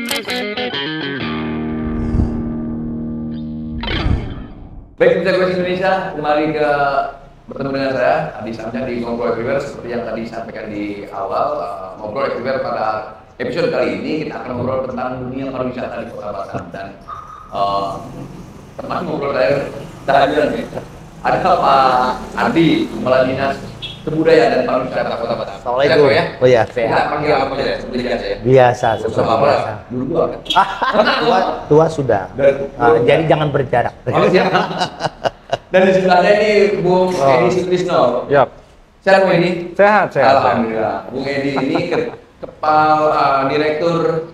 Baik, Mitra Quest Indonesia, kembali ke bertemu dengan saya, Adi Samjah di Ngobrol Everywhere. Seperti yang tadi disampaikan di awal, Ngobrol Everywhere pada episode kali ini kita akan ngobrol tentang dunia pariwisata di Kota Batam dan teman ngobrol saya kehadiran nih. Ada Pak Adi, Kepala Dinas Kebudayaan dan Pariwisata Kota Batam. Assalamualaikum. Ya? Oh ya, Kita sehat. panggil apa aja? Seperti biasa ya. Biasa, seperti Sama apa? biasa. Dulu tua kan? Tua sudah. Jadi jangan berjarak. Oh, siap. Dan di sebelahnya ini Bung Edi Sutrisno. Yap. Sehat Bung Edi? Sehat. Alhamdulillah. Bung Edi ini Kepala Direktur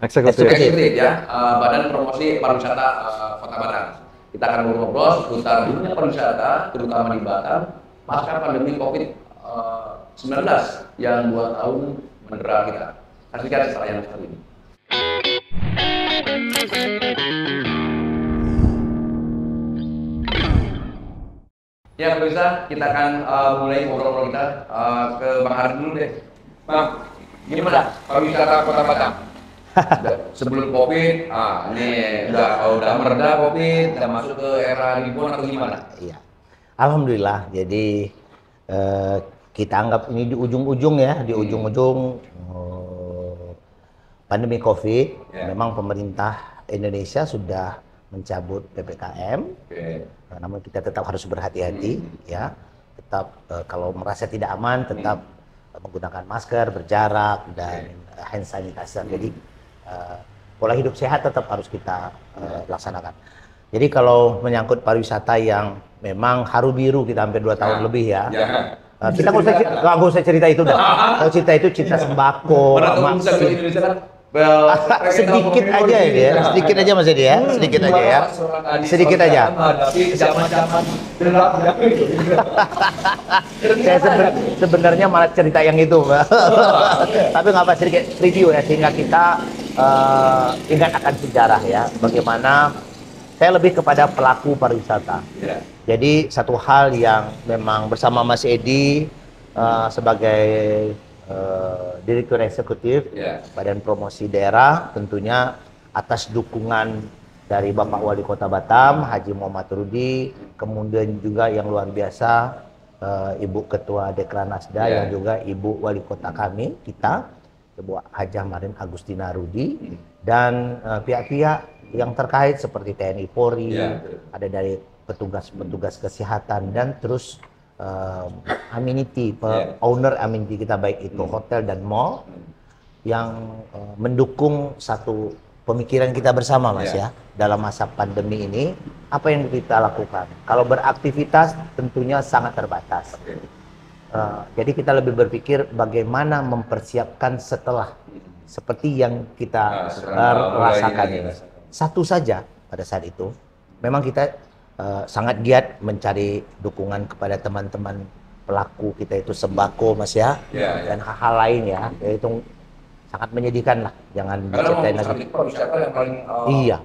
Eksekutif ya, Badan Promosi Pariwisata Kota Batam. Kita akan ngobrol seputar dunia pariwisata, terutama di Batam, pasca pandemi COVID-19 yang 2 tahun mendera kita. Saksikan setelah yang satu ini. Ya pemirsa, kita akan mulai ngobrol-ngobrol kita ke Bang Haris dulu deh. Bang, gimana pariwisata Kota Batam? Sebelum COVID, ini udah mereda COVID, udah masuk ke era ribuan atau gimana? Iya. Alhamdulillah. Jadi kita anggap ini di ujung-ujung ya, di ujung-ujung pandemi COVID. Memang pemerintah Indonesia sudah mencabut PPKM. Namun kita tetap harus berhati-hati ya. Tetap kalau merasa tidak aman tetap menggunakan masker, berjarak dan hand sanitizer. Jadi pola hidup sehat tetap harus kita laksanakan. Jadi kalau menyangkut pariwisata yang memang haru biru kita hampir 2 tahun lebih ya. Kita nggak usah cerita itu dah. Kalau cerita itu cinta sembako, sedikit aja ya, sedikit aja Mas Edi ya, sedikit aja ya, sedikit aja. Saya sebenarnya malah cerita yang itu, tapi nggak apa, sedikit review ya, sehingga kita ingat akan sejarah ya, bagaimana saya lebih kepada pelaku pariwisata. Jadi satu hal yang memang bersama Mas Edi sebagai Direktur Eksekutif Badan Promosi Daerah, tentunya atas dukungan dari Bapak Wali Kota Batam, Haji Muhammad Rudi, kemudian juga yang luar biasa Ibu Ketua Dekranasda yang juga Ibu Wali Kota kami, kita, Ibu Hajah Marin Agustina Rudi, dan pihak-pihak yang terkait seperti TNI Polri, ada dari petugas-petugas kesehatan, dan terus amenity, owner amenity kita, baik itu hotel dan mall, yang mendukung satu pemikiran kita bersama Mas ya, dalam masa pandemi ini. Apa yang kita lakukan? Kalau beraktivitas tentunya sangat terbatas. Jadi kita lebih berpikir bagaimana mempersiapkan setelah, seperti yang kita rasakan ini. Satu saja pada saat itu, memang kita sangat giat mencari dukungan kepada teman-teman pelaku kita itu sembako Mas ya, dan hal-hal lain ya, yaitu sangat menyedihkan lah, jangan diceritain lagi.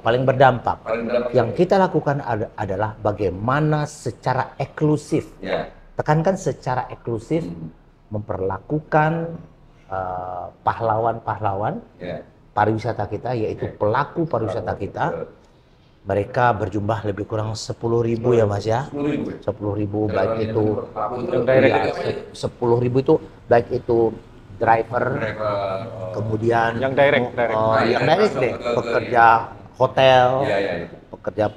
Paling berdampak. Yang kita lakukan adalah bagaimana secara eksklusif, tekankan secara eksklusif, memperlakukan pahlawan-pahlawan pariwisata kita, yaitu pelaku pariwisata kita. Mereka berjumlah lebih kurang 10.000 ya Mas ya. 10.000 baik itu 10.000 itu baik itu driver, kemudian yang direct deh, pekerja hotel,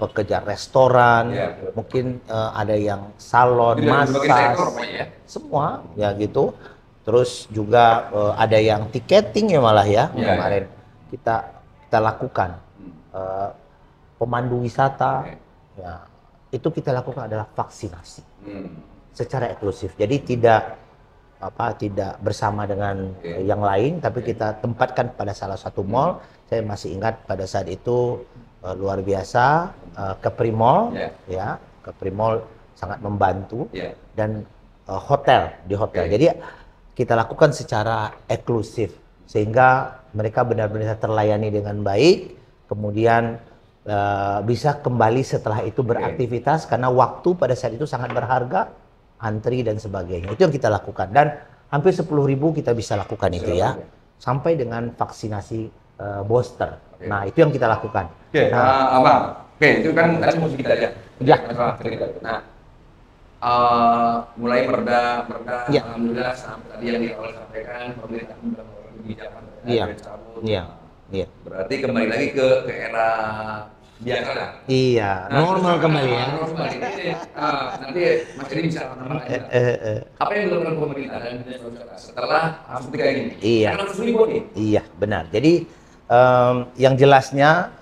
pekerja restoran, mungkin ada yang salon, massage, semua ya gitu. Terus juga ada yang tiketing ya malah ya, kemarin kita lakukan. Pemandu wisata, ya, itu kita lakukan adalah vaksinasi secara eksklusif. Jadi tidak bersama dengan yang lain, tapi kita tempatkan pada salah satu mall. Saya masih ingat pada saat itu luar biasa, Capri Mall, ya, Capri Mall sangat membantu, dan di hotel. Jadi kita lakukan secara eksklusif sehingga mereka benar-benar terlayani dengan baik, kemudian bisa kembali setelah itu beraktivitas, karena waktu pada saat itu sangat berharga, antri dan sebagainya. Itu yang kita lakukan, dan hampir 10.000 kita bisa lakukan itu ya, sampai dengan vaksinasi booster. Nah, itu yang kita lakukan. Abang. Itu kan tadi mau sedikit aja. Ya. Masalah kredit. Nah, mulai mereda, alhamdulillah sampai tadi yang di awal sampaikan pemerintah sudah mengeluarkan kebijakan. Iya. Berarti kembali lagi ke era biasa lah. Iya, normal kembali ya. Normal ini. Nanti Mas Edi bisa menambahkan. Apa yang dilakukan pemerintah dan dinas pariwisata setelah seperti kayak gini? Iya. Karena harus ribut nih. Iya, benar. Jadi yang jelasnya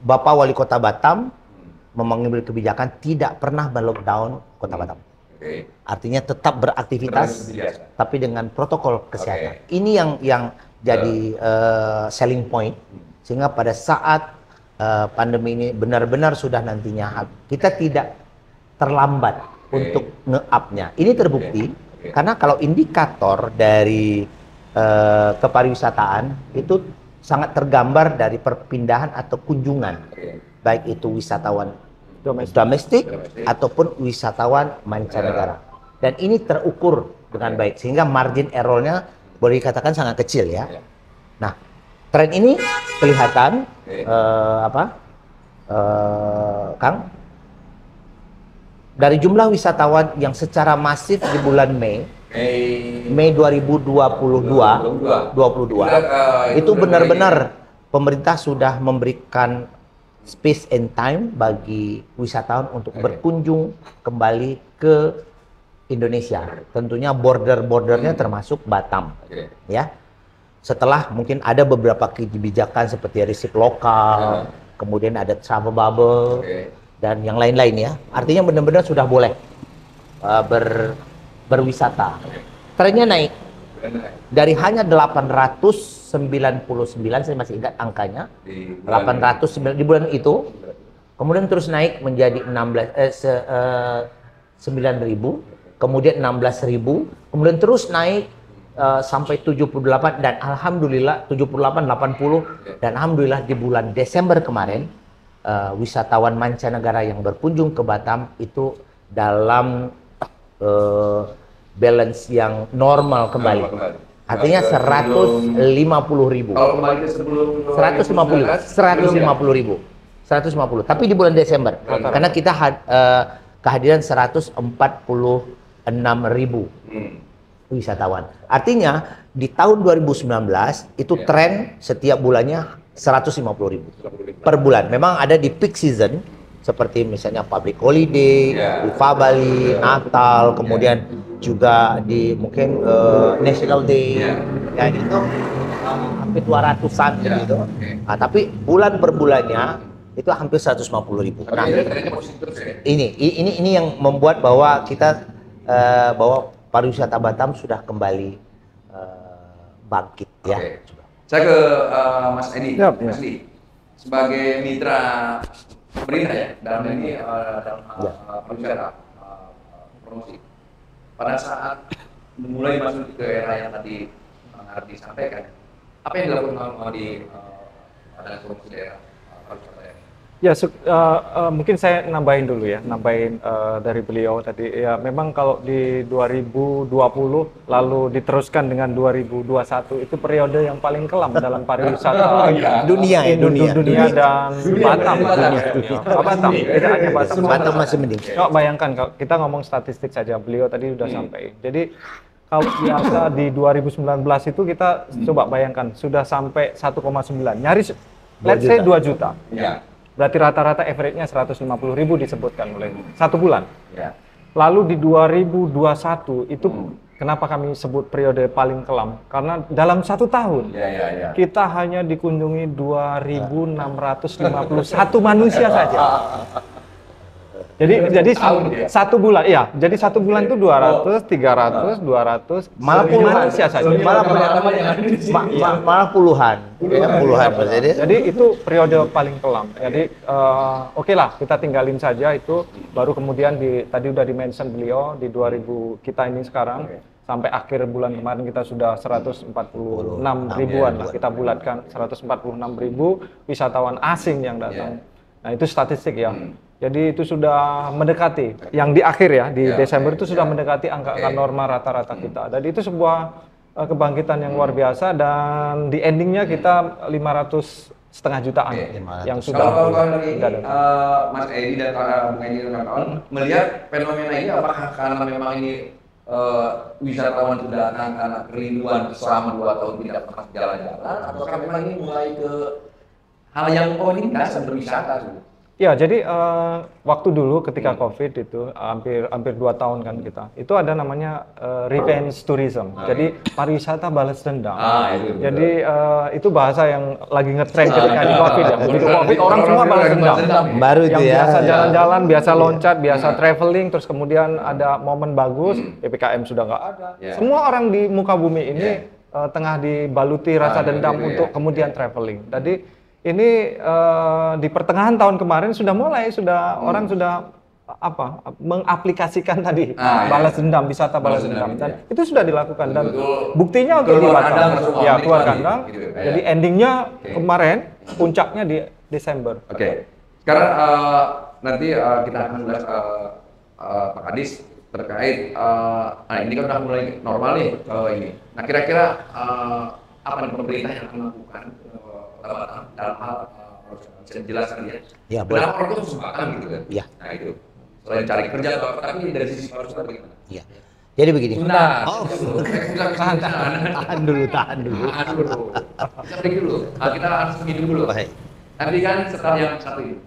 Bapak Wali Kota Batam mengambil kebijakan tidak pernah melockdown Kota Batam. Artinya tetap beraktivitas, tapi dengan protokol kesehatan. Ini yang jadi selling point, sehingga pada saat pandemi ini benar-benar sudah nantinya kita tidak terlambat untuk nge-up-nya. Ini terbukti karena kalau indikator dari kepariwisataan itu sangat tergambar dari perpindahan atau kunjungan, baik itu wisatawan domestik ataupun wisatawan mancanegara. Dan ini terukur dengan baik sehingga margin errornya boleh dikatakan sangat kecil ya. Nah, tren ini kelihatan Kang, dari jumlah wisatawan yang secara masif di bulan Mei 2022 itu benar-benar pemerintah sudah memberikan space and time bagi wisatawan untuk berkunjung kembali ke Indonesia. Tentunya border-bordernya termasuk Batam, ya. Setelah mungkin ada beberapa kebijakan seperti resip lokal, kemudian ada travel bubble, dan yang lain-lain ya. Artinya benar-benar sudah boleh berwisata. Trennya naik dari hanya 899, saya masih ingat angkanya, 809 di bulan itu, kemudian terus naik menjadi 9.000, kemudian 16.000, kemudian terus naik sampai 78 dan alhamdulillah 78, 80 dan alhamdulillah di bulan Desember kemarin wisatawan mancanegara yang berkunjung ke Batam itu dalam balance yang normal kembali. Artinya 150.000. Kalau kembali ke sebelum 150.000. Tapi di bulan Desember karena kita kehadiran 146.000 wisatawan. Artinya di tahun 2019 itu tren setiap bulannya 150.000 per bulan. Memang ada di peak season seperti misalnya public holiday, Ufa Bali, Natal, kemudian juga di mungkin National Day, ya itu hampir 200-an gitu. Nah, tapi bulan per bulannya itu hampir 150.000. Nah, ini yang membuat bahwa kita bahwa pariwisata Batam sudah kembali bangkit ya. Saya ke Mas Edi. Mas Edi, sebagai mitra pemerintah ya dalam ini dalam pariwisata promosi. Pada saat mulai masuk ke era yang tadi Ardi sampaikan, apa yang dilakukan di pada promosi daerah pariwisata ya? Ya, mungkin saya nambahin dulu ya, dari beliau tadi. Ya, memang kalau di 2020 lalu diteruskan dengan 2021 itu periode yang paling kelam dalam pariwisata dunia dan Batam. Batam, tidak hanya Batam. Batam masih mending. Coba bayangkan kalau kita ngomong statistik saja, beliau tadi sudah sampai. Jadi kalau biasa di 2019 itu kita coba bayangkan sudah sampai 1,9, nyaris let's say 2 juta. Berarti rata-rata average-nya 150.000 disebutkan oleh satu bulan. Lalu di 2021 itu kenapa kami sebut periode paling kelam? Karena dalam 1 tahun kita hanya dikunjungi 2.651 manusia saja. Jadi satu bulan, iya. Jadi satu bulan itu 200, 300, 200, malah puluhan manusia saja. Malah puluhan. Jadi itu periode paling kelam. Jadi oke lah, kita tinggalin saja itu. Baru kemudian tadi udah di-mention beliau di 2000 kita ini sekarang sampai akhir bulan kemarin kita sudah 146 ribuan lah, kita bulatkan 146.000 wisatawan asing yang datang. Nah itu statistik ya. Jadi itu sudah mendekati, yang di akhir ya, di Desember itu sudah mendekati angka norma rata-rata kita. Dan itu sebuah kebangkitan yang luar biasa, dan di endingnya kita 500,5 jutaan yang sudah. Kalau dari Mas Edi dan Bung Edi dan kawan melihat fenomena ini, apakah karena memang ini wisatawan sudah datang karena kerinduan selama 2 tahun tidak pernah jalan-jalan, ataukah memang ini mulai ke hal yang ini biasa berwisata tuh? Ya, jadi waktu dulu ketika COVID itu hampir 2 tahun kan kita, itu ada namanya revenge tourism. Jadi pariwisata balas dendam. Jadi itu bahasa yang lagi ngetren ketika di COVID ya. Begitu COVID orang semua balas dendam. Baru itu yang ya. biasa jalan-jalan, biasa loncat, biasa traveling, terus kemudian ada momen bagus, PPKM sudah nggak ada. Semua orang di muka bumi ini tengah dibaluti rasa dendam untuk kemudian traveling. Jadi ini di pertengahan tahun kemarin sudah mulai, orang sudah mengaplikasikan tadi wisata balas dendam, dan itu sudah dilakukan, dan buktinya di Batam, keluar kandang. Gitu, jadi endingnya kemarin, puncaknya di Desember. Oke. Sekarang nanti kita akan bahas Pak Kadis terkait ini kan udah mulai normal nih ini. Nah, kira-kira apa nih pemerintah yang akan melakukan dalam hal bisa dijelaskan ya? Ya, boleh. Kenapa orang itu kesempatan gitu kan? Iya. Nah itu, selain cari kerja atau apa, tapi dari sisi pariwisata bagaimana? Iya. Jadi begini. Tahan dulu. Kita break dulu. Kita harus minum dulu. Baik. Nanti kan setelah yang satu ini.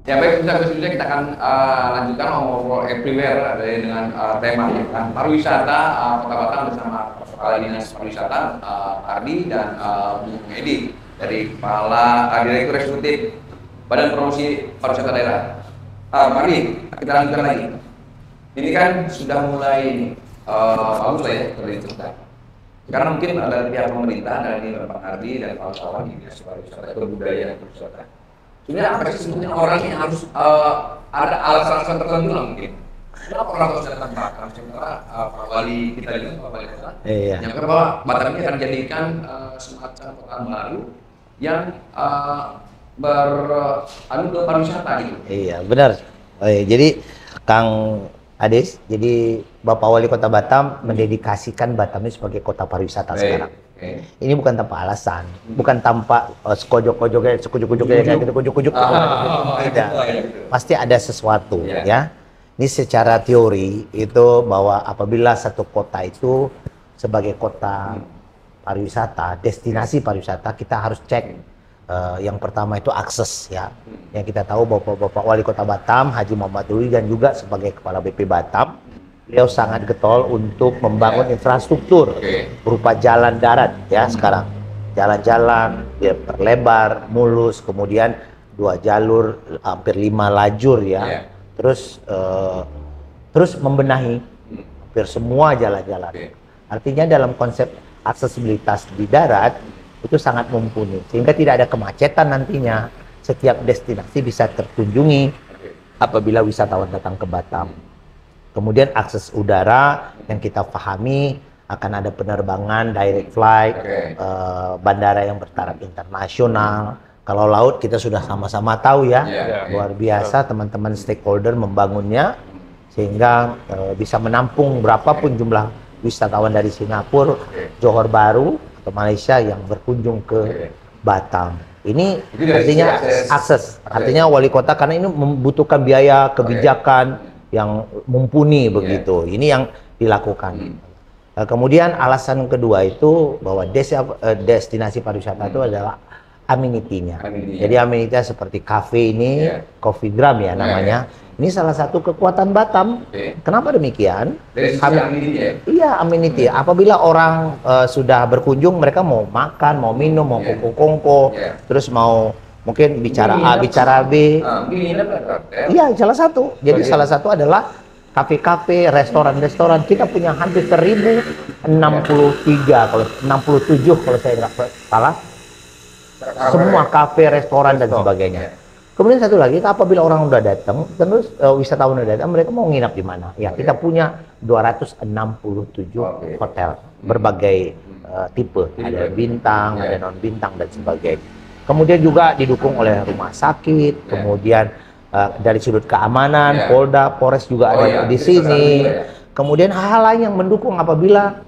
Ya baik, selanjutnya kita akan lanjutkan ngobrol everywhere dengan tema kan pariwisata Kota Batam bersama Kepala Dinas Pariwisata Ardi dan Bung Edi dari Kepala Direktur Eksekutif Badan Promosi Pariwisata Daerah. Pak Ardi, kita lanjutkan lagi. Ini kan sudah mulai bagus lah ya dari cerita. Sekarang mungkin dari pihak pemerintah, dari Pak Ardi dan kawan-kawan di Dinas Pariwisata Kebudayaan dan Pariwisata. Sebenarnya apa sih sebetulnya orang yang harus ada alasan-alasan tertentu lah mungkin. Kenapa orang harus datang ke Batam? Sementara Pak Wali kita juga, Pak Wali Kota, yang bahwa Batam ini akan dijadikan semacam kota baru yang ke pariwisata gitu. Iya, benar. Jadi Kang Adis, jadi Bapak Wali Kota Batam mendedikasikan Batam ini sebagai kota pariwisata sekarang. Ini bukan tanpa alasan, bukan tanpa sekojok-kojoknya kayak gitu, kujuk-kujuk. Tidak. Pasti ada sesuatu ya. Ini secara teori itu bahwa apabila satu kota itu sebagai kota pariwisata, destinasi pariwisata, kita harus cek yang pertama itu akses ya. Yang kita tahu Bapak Wali Kota Batam, Haji Muhammad Dwi, dan juga sebagai Kepala BP Batam, beliau sangat getol untuk membangun infrastruktur berupa jalan darat ya sekarang. Jalan-jalan dia perlebar, mulus, kemudian 2 jalur, hampir 5 lajur ya. Terus membenahi hampir semua jalan-jalan. Artinya dalam konsep aksesibilitas di darat itu sangat mumpuni, sehingga tidak ada kemacetan nantinya. Setiap destinasi bisa terkunjungi apabila wisatawan datang ke Batam. Kemudian akses udara yang kita pahami akan ada penerbangan direct flight, bandara yang bertaraf internasional. Kalau laut kita sudah sama-sama tahu ya, luar biasa teman-teman stakeholder membangunnya sehingga bisa menampung berapapun jumlah wisatawan dari Singapura, Johor Bahru atau Malaysia yang berkunjung ke Batam. Ini artinya akses, artinya wali kota karena ini membutuhkan biaya kebijakan yang mumpuni begitu. Ini yang dilakukan. Kemudian alasan kedua itu bahwa destinasi pariwisata itu adalah amenity-nya. Jadi amenity-nya seperti cafe ini, Coffee Drum ya namanya. Ini salah satu kekuatan Batam. Kenapa demikian? Iya, amenity. Apabila orang sudah berkunjung, mereka mau makan, mau minum, mau kongko-kongko, terus mau mungkin bicara A, bicara B. Iya, salah satu. Jadi salah satu adalah kafe-kafe, restoran-restoran. Kita punya hampir 1063, kalau 67 kalau saya nggak salah. Semua kafe, restoran dan sebagainya. Kemudian satu lagi, apabila orang udah datang, terus wisatawan udah datang, mereka mau nginap di mana? Ya, kita punya 267 hotel berbagai tipe, ada bintang, ada non bintang dan sebagainya. Kemudian juga didukung oleh rumah sakit, kemudian dari sudut keamanan, Polda, Polres juga ada di sini. Kemudian hal-hal lain yang mendukung apabila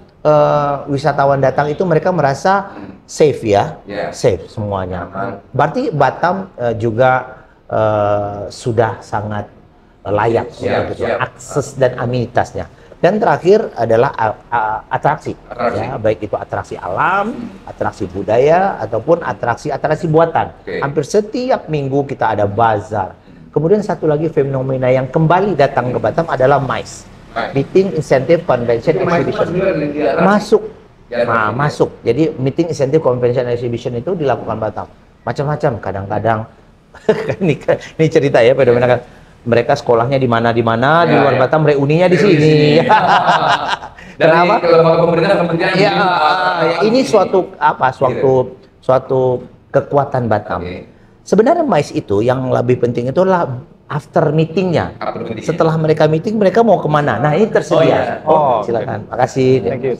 wisatawan datang itu mereka merasa safe ya, safe semuanya. Berarti Batam juga sudah sangat layak gitu, akses dan amenitasnya. Dan terakhir adalah atraksi. Ya, baik itu atraksi alam, atraksi budaya, ataupun atraksi buatan. Hampir setiap minggu kita ada bazar. Kemudian satu lagi fenomena yang kembali datang ke Batam adalah MICE, Meeting Incentive Convention Exhibition. Masuk. Jadi Meeting Incentive Convention Exhibition itu dilakukan Batam. Macam-macam. Kadang-kadang ini cerita ya, fenomena kan. Mereka sekolahnya di mana di luar Batam, reuninya di sini. Kenapa? Ini suatu kekuatan Batam. Sebenarnya MICE itu yang lebih penting itu adalah after meetingnya. Setelah mereka meeting, mereka mau kemana? Nah, ini tersedia. Silakan. Makasih. Thank you.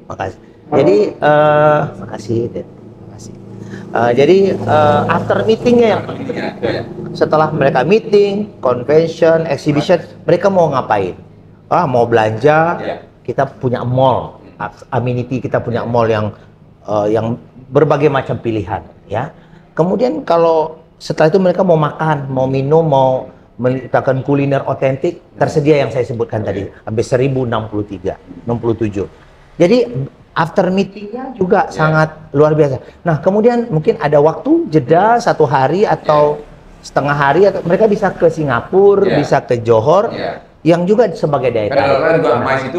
Makasih. Jadi makasih. Jadi after meetingnya yang setelah mereka meeting, convention, exhibition, mereka mau ngapain? Mau belanja, kita punya mall, amenity kita punya mall yang berbagai macam pilihan, ya. Kemudian kalau setelah itu mereka mau makan, mau minum, mau menciptakan kuliner otentik, tersedia yang saya sebutkan tadi, hampir 1063, 67. Jadi after meetingnya juga sangat luar biasa. Nah, kemudian mungkin ada waktu jeda 1 hari atau setengah hari, atau mereka bisa ke Singapura, bisa ke Johor, yang juga sebagai daya tarik.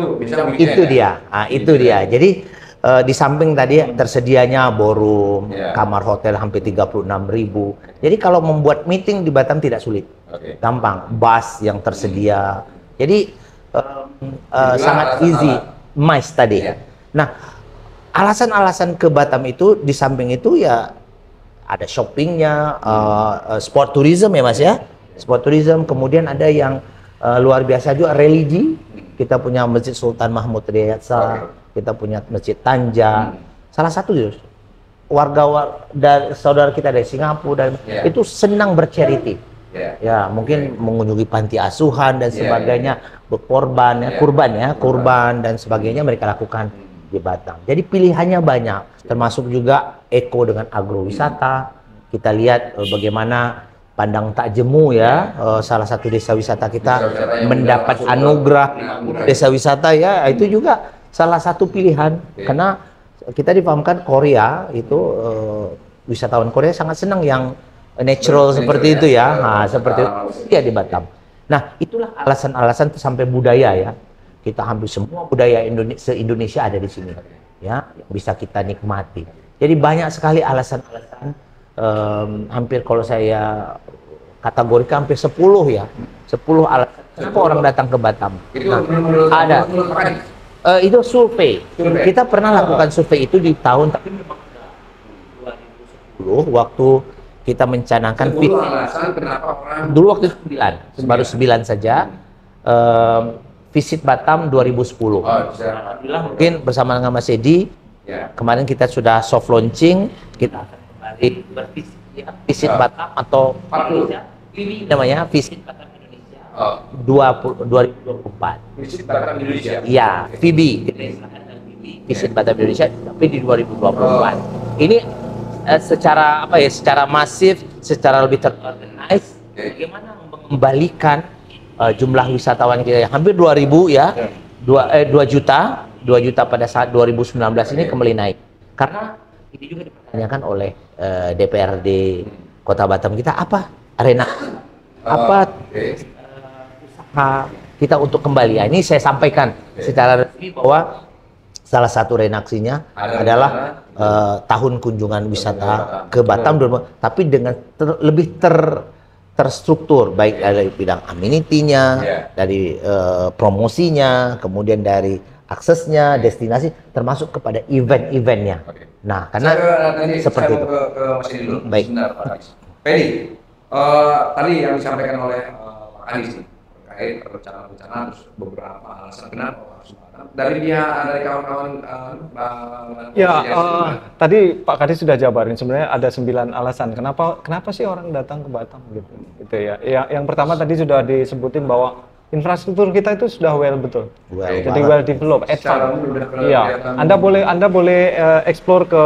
Itu dia. Nah, itu dia. Jadi di samping tadi tersedianya ballroom, kamar hotel hampir 36.000. Jadi kalau membuat meeting di Batam tidak sulit, gampang. Bus yang tersedia. Jadi sangat easy. MICE tadi. Nah, alasan-alasan ke Batam itu di samping itu ya ada shoppingnya, sport tourism ya Mas ya, sport tourism. Kemudian ada yang luar biasa juga religi. Kita punya Masjid Sultan Mahmud Riyadsa, kita punya Masjid Tanja. Salah satu warga dan saudara kita dari Singapura dan itu senang bercharity. Ya, mungkin mengunjungi panti asuhan dan sebagainya, berkorban kurban dan sebagainya mereka lakukan di Batam. Jadi pilihannya banyak, termasuk juga eko dengan agrowisata. Kita lihat bagaimana Padang Tak Jemu ya, salah satu desa wisata kita mendapat anugerah desa wisata ya, itu juga salah satu pilihan. Karena kita dipahamkan Korea itu wisatawan Korea sangat senang yang natural seperti itu ya. Nah, seperti itu ya di Batam. Nah, itulah alasan-alasan sampai budaya ya. Kita hampir semua budaya Indonesia ada di sini, ya, yang bisa kita nikmati. Jadi banyak sekali alasan-alasan, hampir kalau saya kategorikan hampir 10 ya, 10 alasan kenapa orang datang ke Batam. Nah, ada. Itu survei. Kita pernah lakukan survei itu di tahun, tapi memang 2010 waktu kita mencanangkan dulu waktu 9, baru 9 saja. Visit Batam 2010. Alhamdulillah mungkin bersama dengan Mas Edi, kemarin kita sudah soft launching, kita akan kembali visit Batam atau VB namanya, Visit Batam Indonesia 2024. Visit Batam Indonesia. Iya, VB. Visit Batam Indonesia tapi di 2024. Ini secara apa ya? Secara masif, secara lebih terorganize, bagaimana mengembalikan jumlah wisatawan kita yang hampir 2.000 ya, 2 juta pada saat 2019 ini kembali naik. Karena ini juga dipertanyakan oleh DPRD Kota Batam kita, apa arena, usaha kita untuk kembali. Ini saya sampaikan secara resmi bahwa salah satu reaksinya adalah tahun kunjungan wisata ke Batam, tapi dengan lebih terstruktur, baik dari bidang amenitinya, dari promosinya, kemudian dari aksesnya, destinasi, termasuk kepada event-eventnya. Nah, karena seperti itu. Baik. Pedi, tadi yang disampaikan oleh Pak Anies terkait rencana-rencana, terus beberapa alasan kenapa harus Batam. Dari kawan-kawan Ya, tadi Pak Kadis sudah jabarin sebenarnya ada 9 alasan kenapa sih orang datang ke Batam gitu ya. Yang pertama tadi sudah disebutin bahwa infrastruktur kita itu sudah betul. Jadi well developed, advance. Iya, Anda boleh explore ke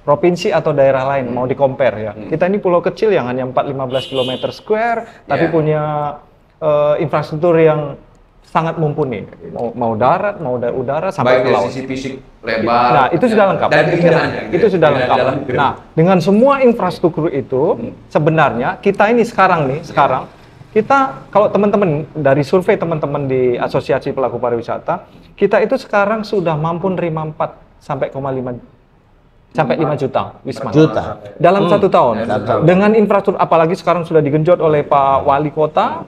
provinsi atau daerah lain, mau di compare ya. Kita ini pulau kecil yang hanya 4-15 km square, tapi punya infrastruktur yang sangat mumpuni. Mau darat, mau udara, sampai ke laut. Baik dari sisi fisik, lebar. Nah, itu sudah lengkap. Dan keindahannya. Itu sudah lengkap. Nah, dengan semua infrastruktur itu, sebenarnya kita ini sekarang, kita kalau teman-teman dari survei teman-teman di Asosiasi Pelaku Pariwisata, kita itu sekarang sudah mampu nerima 4 sampai 5 juta wisma dalam 1 tahun. Dengan infrastruktur, apalagi sekarang sudah digenjot oleh Pak Wali Kota,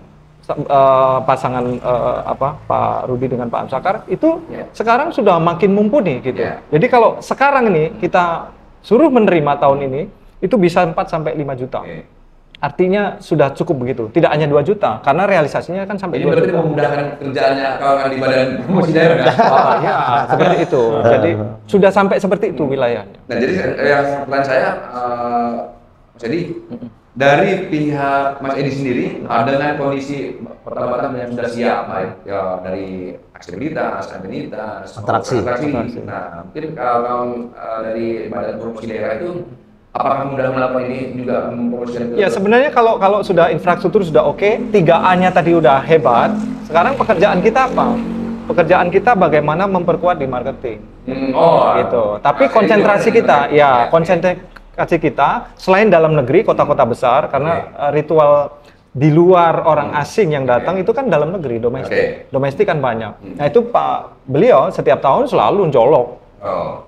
pasangan Pak Rudi dengan Pak Amsakar, itu sekarang sudah makin mumpuni gitu. Jadi kalau sekarang ini kita suruh menerima tahun ini, itu bisa 4 sampai 5 juta. Artinya sudah cukup begitu, tidak hanya 2 juta, karena realisasinya kan sampai 2 juta. Berarti memudahkan kerjaannya kawan di Badan Promosi Daerah kan? Ya, seperti itu. Jadi sudah sampai seperti itu wilayahnya. Nah, jadi yang pertanyaan saya, Mas Edi, dari pihak Mas Edi sendiri, dengan kondisi Kota Batam yang sudah siap, baik ya dari aksesibilitas, amenitas, atraksi. Nah, mungkin kawan dari Badan Promosi Daerah itu apakah mudah melakukan ini juga mempromosikan? Ya, sebenarnya kalau sudah infrastruktur sudah oke, 3A-nya tadi udah hebat. Sekarang pekerjaan kita apa? Pekerjaan kita bagaimana memperkuat di marketing. Gitu. Tapi konsentrasi kita, konsentrasi kita selain dalam negeri, kota-kota besar, karena ritual di luar orang asing yang datang itu kan dalam negeri, domestik. Domestik kan banyak. Nah, itu beliau setiap tahun selalu jolok.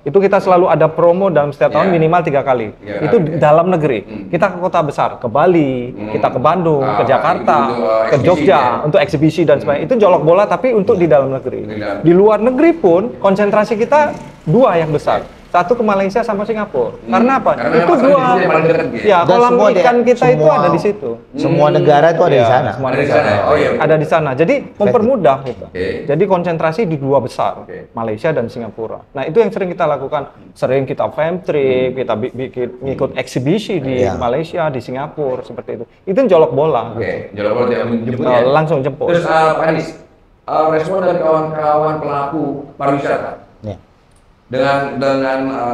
Itu kita selalu ada promo dalam setiap tahun minimal 3 kali. Itu dalam negeri. Kita ke kota besar, ke Bali, kita ke Bandung, ke Jakarta, ke Jogja untuk eksibisi dan sebagainya. Itu jolok bola tapi untuk di dalam negeri. Di luar negeri pun konsentrasi kita 2 yang besar. 1 ke Malaysia sama Singapura. Karena apa? Karena itu 2. Ya, kolam ikan kita itu ada di situ. Semua negara itu ada di sana. Semua negara. Ada di sana. Jadi mempermudah gitu. Jadi konsentrasi di 2 besar, Malaysia dan Singapura. Nah, itu yang sering kita lakukan. Sering kita fam trip, kita ngikut eksibisi di Malaysia, di Singapura seperti itu. Itu jolok bola. Jolok bola yang menjemput ya. Langsung jemput. Terus Pak Anies, respon dari kawan-kawan pelaku pariwisata dengan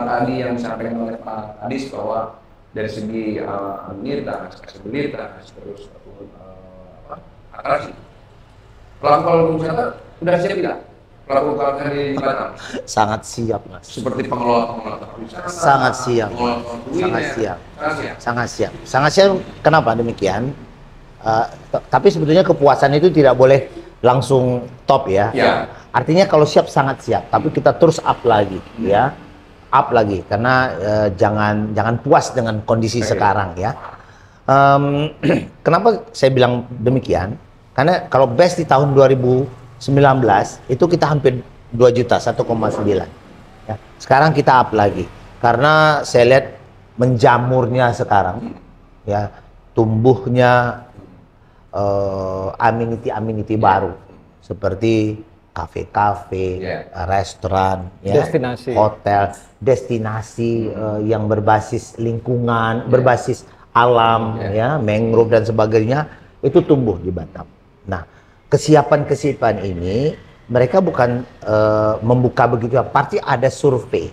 tadi yang disampaikan oleh Pak Kadis bahwa dari segi amenitas, aksesibilitas, terus atraksi, pelaku wisata sudah siap tidak? Pelaku wisata di Batam sangat siap, Mas. seperti pengelola wisata, Sangat siap. Sangat siap. Kenapa demikian? Tapi sebetulnya kepuasan itu tidak boleh langsung top ya. Artinya kalau siap sangat siap, tapi kita terus up lagi ya. Up lagi karena jangan puas dengan kondisi sekarang ya. Kenapa saya bilang demikian? Karena kalau best di tahun 2019 itu kita hampir 2 juta, 1,9 ya. Sekarang kita up lagi karena saya lihat menjamurnya sekarang ya, tumbuhnya amenity baru seperti kafe-kafe, restoran, destinasi, hotel, destinasi yang berbasis lingkungan, berbasis alam, ya, mangrove dan sebagainya, itu tumbuh di Batam. Nah, kesiapan ini mereka bukan membuka begitu, pasti ada survei,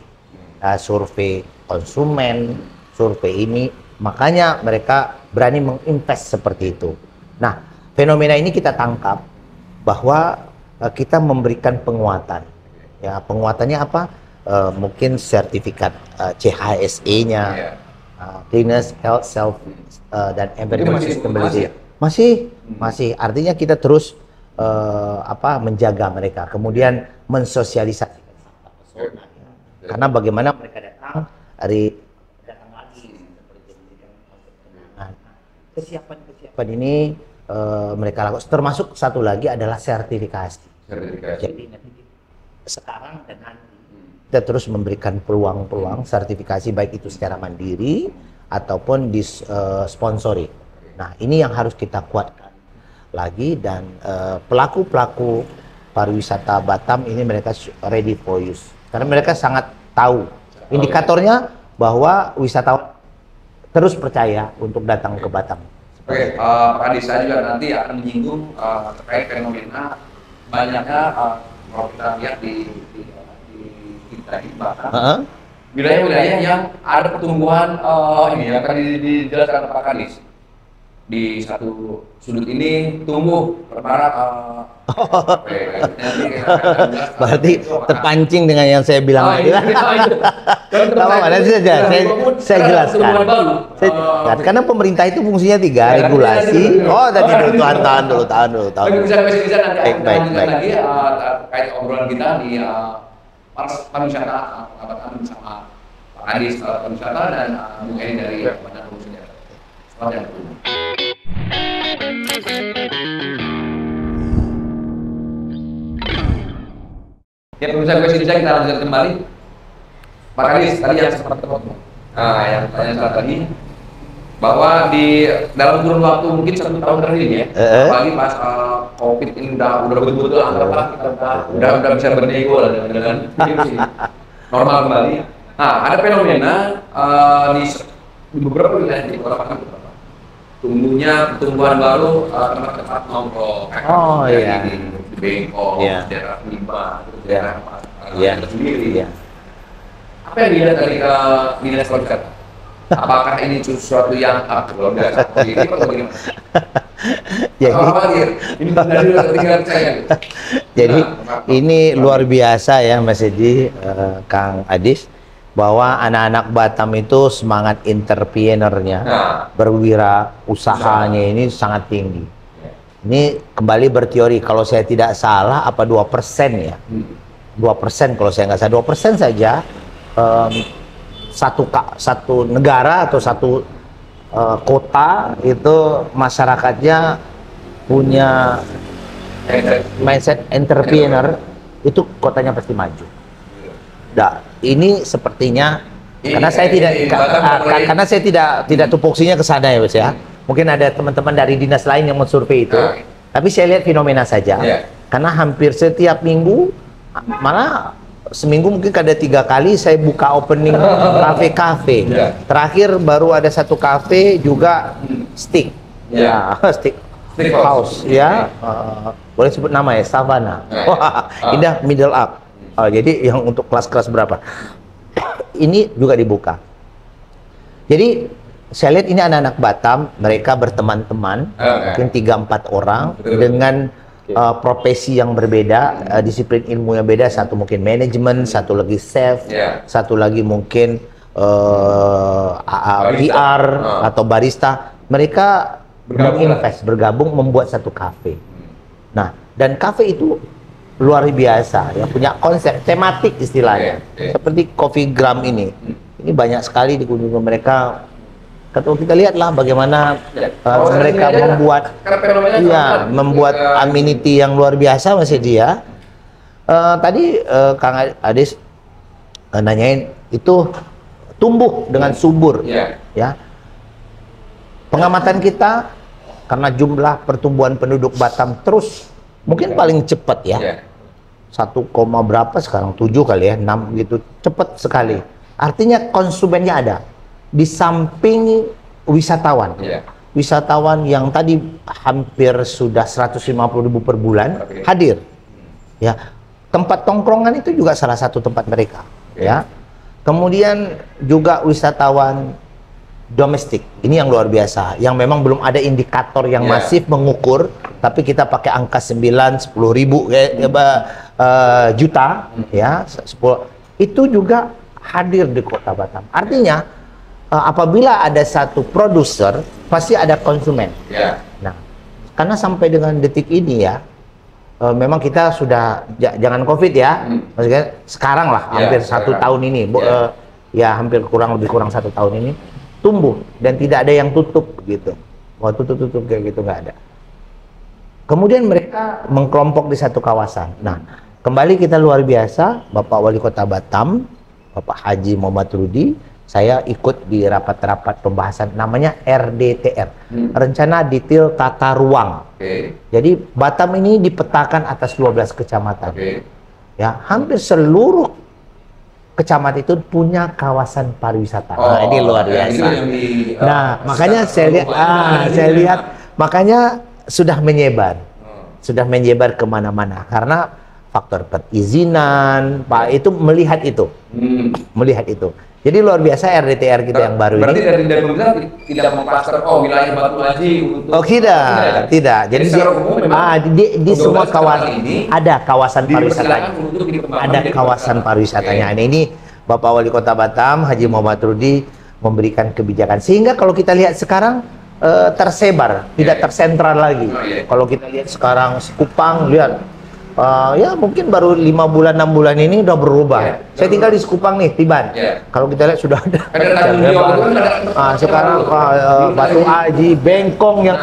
survei konsumen, survei ini, makanya mereka berani menginvest seperti itu. Nah, fenomena ini kita tangkap bahwa kita memberikan penguatan. Ya, penguatannya apa? Mungkin sertifikat CHSE-nya, Cleanliness, Health, Self, dan Environment Sustainability. Masih. Artinya kita terus menjaga mereka. Kemudian mensosialisasikan. Karena bagaimana mereka datang lagi. Kesiapan ini mereka lakukan. Termasuk satu lagi adalah sertifikasi. Jadi nanti sekarang dan nanti kita terus memberikan peluang-peluang sertifikasi baik itu secara mandiri ataupun disponsori. Nah, ini yang harus kita kuatkan. lagi, dan pelaku-pelaku pariwisata Batam ini mereka ready for use karena mereka sangat tahu indikatornya bahwa wisatawan terus percaya untuk datang ke Batam. Oke, Pak Adi, saya juga nanti akan menyinggung terkait fenomena banyaknya kalau kita lihat di kita di Batam, wilayah-wilayah yang ada pertumbuhan ini yang tadi dijelaskan Pak Kadis. Di satu sudut ini tumbuh perkara berarti terpancing dengan yang saya bilang tadi. Saya jelaskan. Karena pemerintah itu fungsinya 3, regulasi. Oh, tadi dulu tahan dulu. Baik. Lagi terkait obrolan kita di pariwisata bersama Pak Kadis pariwisata dan Bung Edi dari Badan Pariwisata. Selamat datang. Ya, pemirsa Quest Indonesia, kita lanjutkan kembali. Pak Kadis, tadi yang sempat terpotong. Nah, yang pertanyaan saya tadi bahwa di dalam kurun waktu mungkin 1 tahun terakhir ini ya, apalagi pas COVID ini udah betul-betul anggaplah kita udah bisa bernego lah dengan normal kembali. Nah, ada fenomena di beberapa wilayah di Kota Batam tumbuhnya pertumbuhan baru tempat-tempat nongkrong di Bengkok, daerah Lima, daerah sendiri. Apa yang dilihat dari dinas pariwisata? Apakah ini sesuatu yang luar biasa? Ini atau bagaimana? Jadi ini luar biasa ya Mas Edi, Kang Adis, bahwa anak-anak Batam itu semangat entrepreneurnya, berwirausahanya ini sangat tinggi. Ini kembali berteori, kalau saya tidak salah apa 2% ya, 2% kalau saya nggak salah, 2% saja satu negara atau satu kota itu masyarakatnya punya mindset entrepreneur, itu kotanya pasti maju. Nah, ini sepertinya karena saya tidak tupoksinya ke sana ya, Mas ya. Mungkin ada teman-teman dari dinas lain yang mensurvei itu. Tapi saya lihat fenomena saja. Karena hampir setiap minggu, malah seminggu mungkin ada 3 kali saya buka opening kafe-kafe. Terakhir baru ada 1 kafe juga stick. Stick house ya. Boleh sebut nama ya, Savana. Wah, indah middle up. Jadi yang untuk kelas-kelas berapa? Ini juga dibuka. Jadi saya lihat ini anak-anak Batam, mereka berteman-teman, mungkin 3-4 orang dengan profesi yang berbeda, disiplin ilmu yang beda. Satu mungkin manajemen, satu lagi chef, satu lagi mungkin PR atau barista. Mereka bergabung membuat satu kafe. Nah, dan kafe itu luar biasa ya, punya konsep tematik istilahnya, seperti Coffee Gram ini banyak sekali dikunjungi mereka. Kalau kita lihatlah bagaimana mereka membuat amenity yang luar biasa masih dia. Tadi Kang Adis nanyain itu tumbuh dengan subur ya. Pengamatan kita karena jumlah pertumbuhan penduduk Batam terus mungkin paling cepat ya. 1, berapa sekarang 7 kali ya, 6 gitu, cepat sekali. Artinya konsumennya ada di samping wisatawan. Wisatawan yang tadi hampir sudah 150.000 per bulan hadir. Ya, tempat tongkrongan itu juga salah satu tempat mereka. Ya, kemudian juga wisatawan domestik. Ini yang luar biasa, yang memang belum ada indikator yang masif mengukur, tapi kita pakai angka 9-10 ribu juta ya, 10 itu juga hadir di Kota Batam. Artinya apabila ada satu produser pasti ada konsumen. Nah, karena sampai dengan detik ini ya, memang kita sudah jangan COVID ya, maksudnya sekarang lah hampir 1 tahun ini, ya hampir lebih kurang 1 tahun ini tumbuh dan tidak ada yang tutup gitu. Mau tutup kayak gitu nggak ada. Kemudian mereka mengkelompok di satu kawasan. Nah, kembali kita luar biasa, Bapak Wali Kota Batam, Bapak Haji Muhammad Rudi, saya ikut di rapat-rapat pembahasan namanya RDTR, Rencana Detail Tata Ruang. Jadi Batam ini dipetakan atas 12 kecamatan. Ya, hampir seluruh kecamatan itu punya kawasan pariwisata. Nah, ini luar biasa. Nah, makanya saya lihat makanya sudah menyebar. Sudah menyebar kemana-mana karena faktor perizinan, Pak, itu melihat itu. Melihat itu. Jadi luar biasa RDTR kita yang baru berarti ini. Berarti dari pemerintah tidak mengklaster wilayah Batu Aji untuk tidak. Jadi di semua kawasan ini ada kawasan pariwisatanya. Ada kawasan pariwisatanya. Nah, ini Bapak Wali Kota Batam Haji Muhammad Rudi memberikan kebijakan sehingga kalau kita lihat sekarang tersebar, tidak tersentral lagi. Kalau kita lihat sekarang Sekupang, lihat ya mungkin baru 5 bulan 6 bulan ini udah berubah. Saya tinggal di Sekupang nih, Tiban. Kalau kita lihat sudah ada. Sekarang Batu Aji, Bengkong yang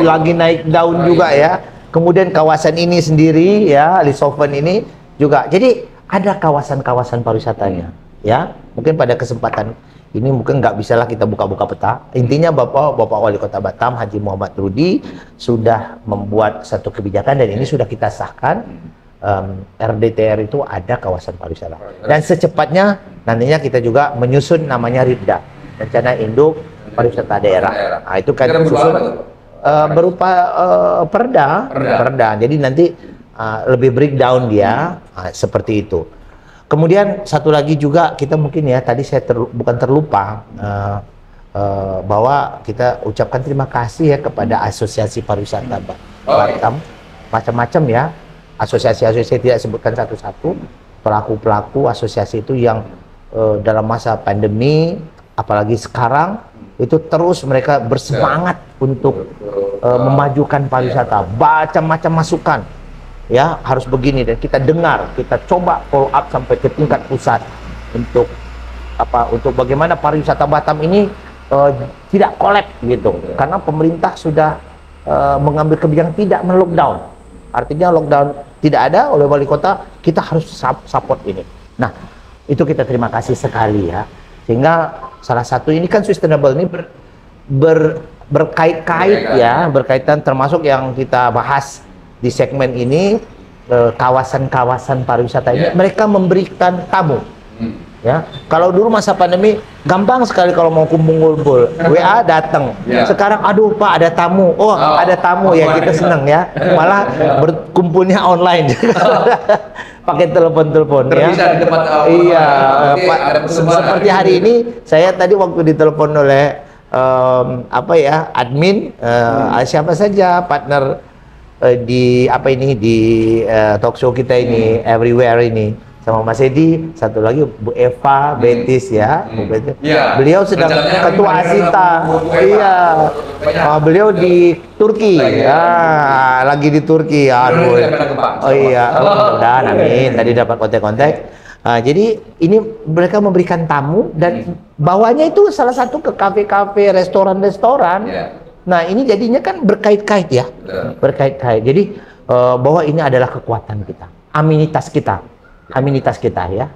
lagi naik daun juga ya. Kemudian kawasan ini sendiri ya, Lisoven ini juga. Jadi ada kawasan-kawasan pariwisatanya. Ya, mungkin pada kesempatan ini mungkin nggak bisalah kita buka-buka peta. Intinya Bapak Wali Kota Batam Haji Muhammad Rudi sudah membuat satu kebijakan dan ini sudah kita sahkan. RDTR itu ada kawasan pariwisata. Dan secepatnya nantinya kita juga menyusun namanya RIDA, Rencana Induk Pariwisata Daerah. Nah, itu kan susun berupa perda. Jadi nanti lebih breakdown dia seperti itu. Kemudian satu lagi juga kita mungkin ya tadi saya bukan terlupa bahwa kita ucapkan terima kasih ya kepada Asosiasi Pariwisata Batam, macam-macam ya asosiasi-asosiasi, tidak sebutkan satu-satu, pelaku-pelaku asosiasi itu yang dalam masa pandemi apalagi sekarang itu terus mereka bersemangat untuk memajukan pariwisata, macam-macam masukan. Ya, harus begini dan kita dengar, kita coba follow up sampai ke tingkat pusat untuk untuk bagaimana pariwisata Batam ini tidak kolap gitu. Karena pemerintah sudah mengambil kebijakan tidak melockdown. Artinya lockdown tidak ada oleh wali kota, kita harus support ini. Nah, itu kita terima kasih sekali ya. Sehingga salah satu ini kan sustainable ini berkait-kait ya, berkaitan termasuk yang kita bahas di segmen ini kawasan-kawasan pariwisata ini mereka memberikan tamu. Ya, kalau dulu masa pandemi gampang sekali kalau mau kumpul-kumpul, WA datang. Sekarang aduh Pak ada tamu. Oh, ada tamu ya kita senang ya. Malah berkumpulnya online. Pakai telepon-telepon ya. Iya, Pak, seperti hari ini saya tadi waktu ditelepon oleh admin siapa saja partner di talk show kita ini Everywhere ini sama Mas Edi, satu lagi Bu Eva Betis ya, beliau sedang ketua Asita, beliau di Turki, lagi di Turki, mudah-mudahan amin, tadi dapat kontak-kontak. Jadi ini mereka memberikan tamu dan bawanya itu salah satu ke kafe-kafe, restoran-restoran. Nah, ini jadinya kan berkait-kait ya. Berkait-kait. Jadi bahwa ini adalah kekuatan kita, aminitas kita ya.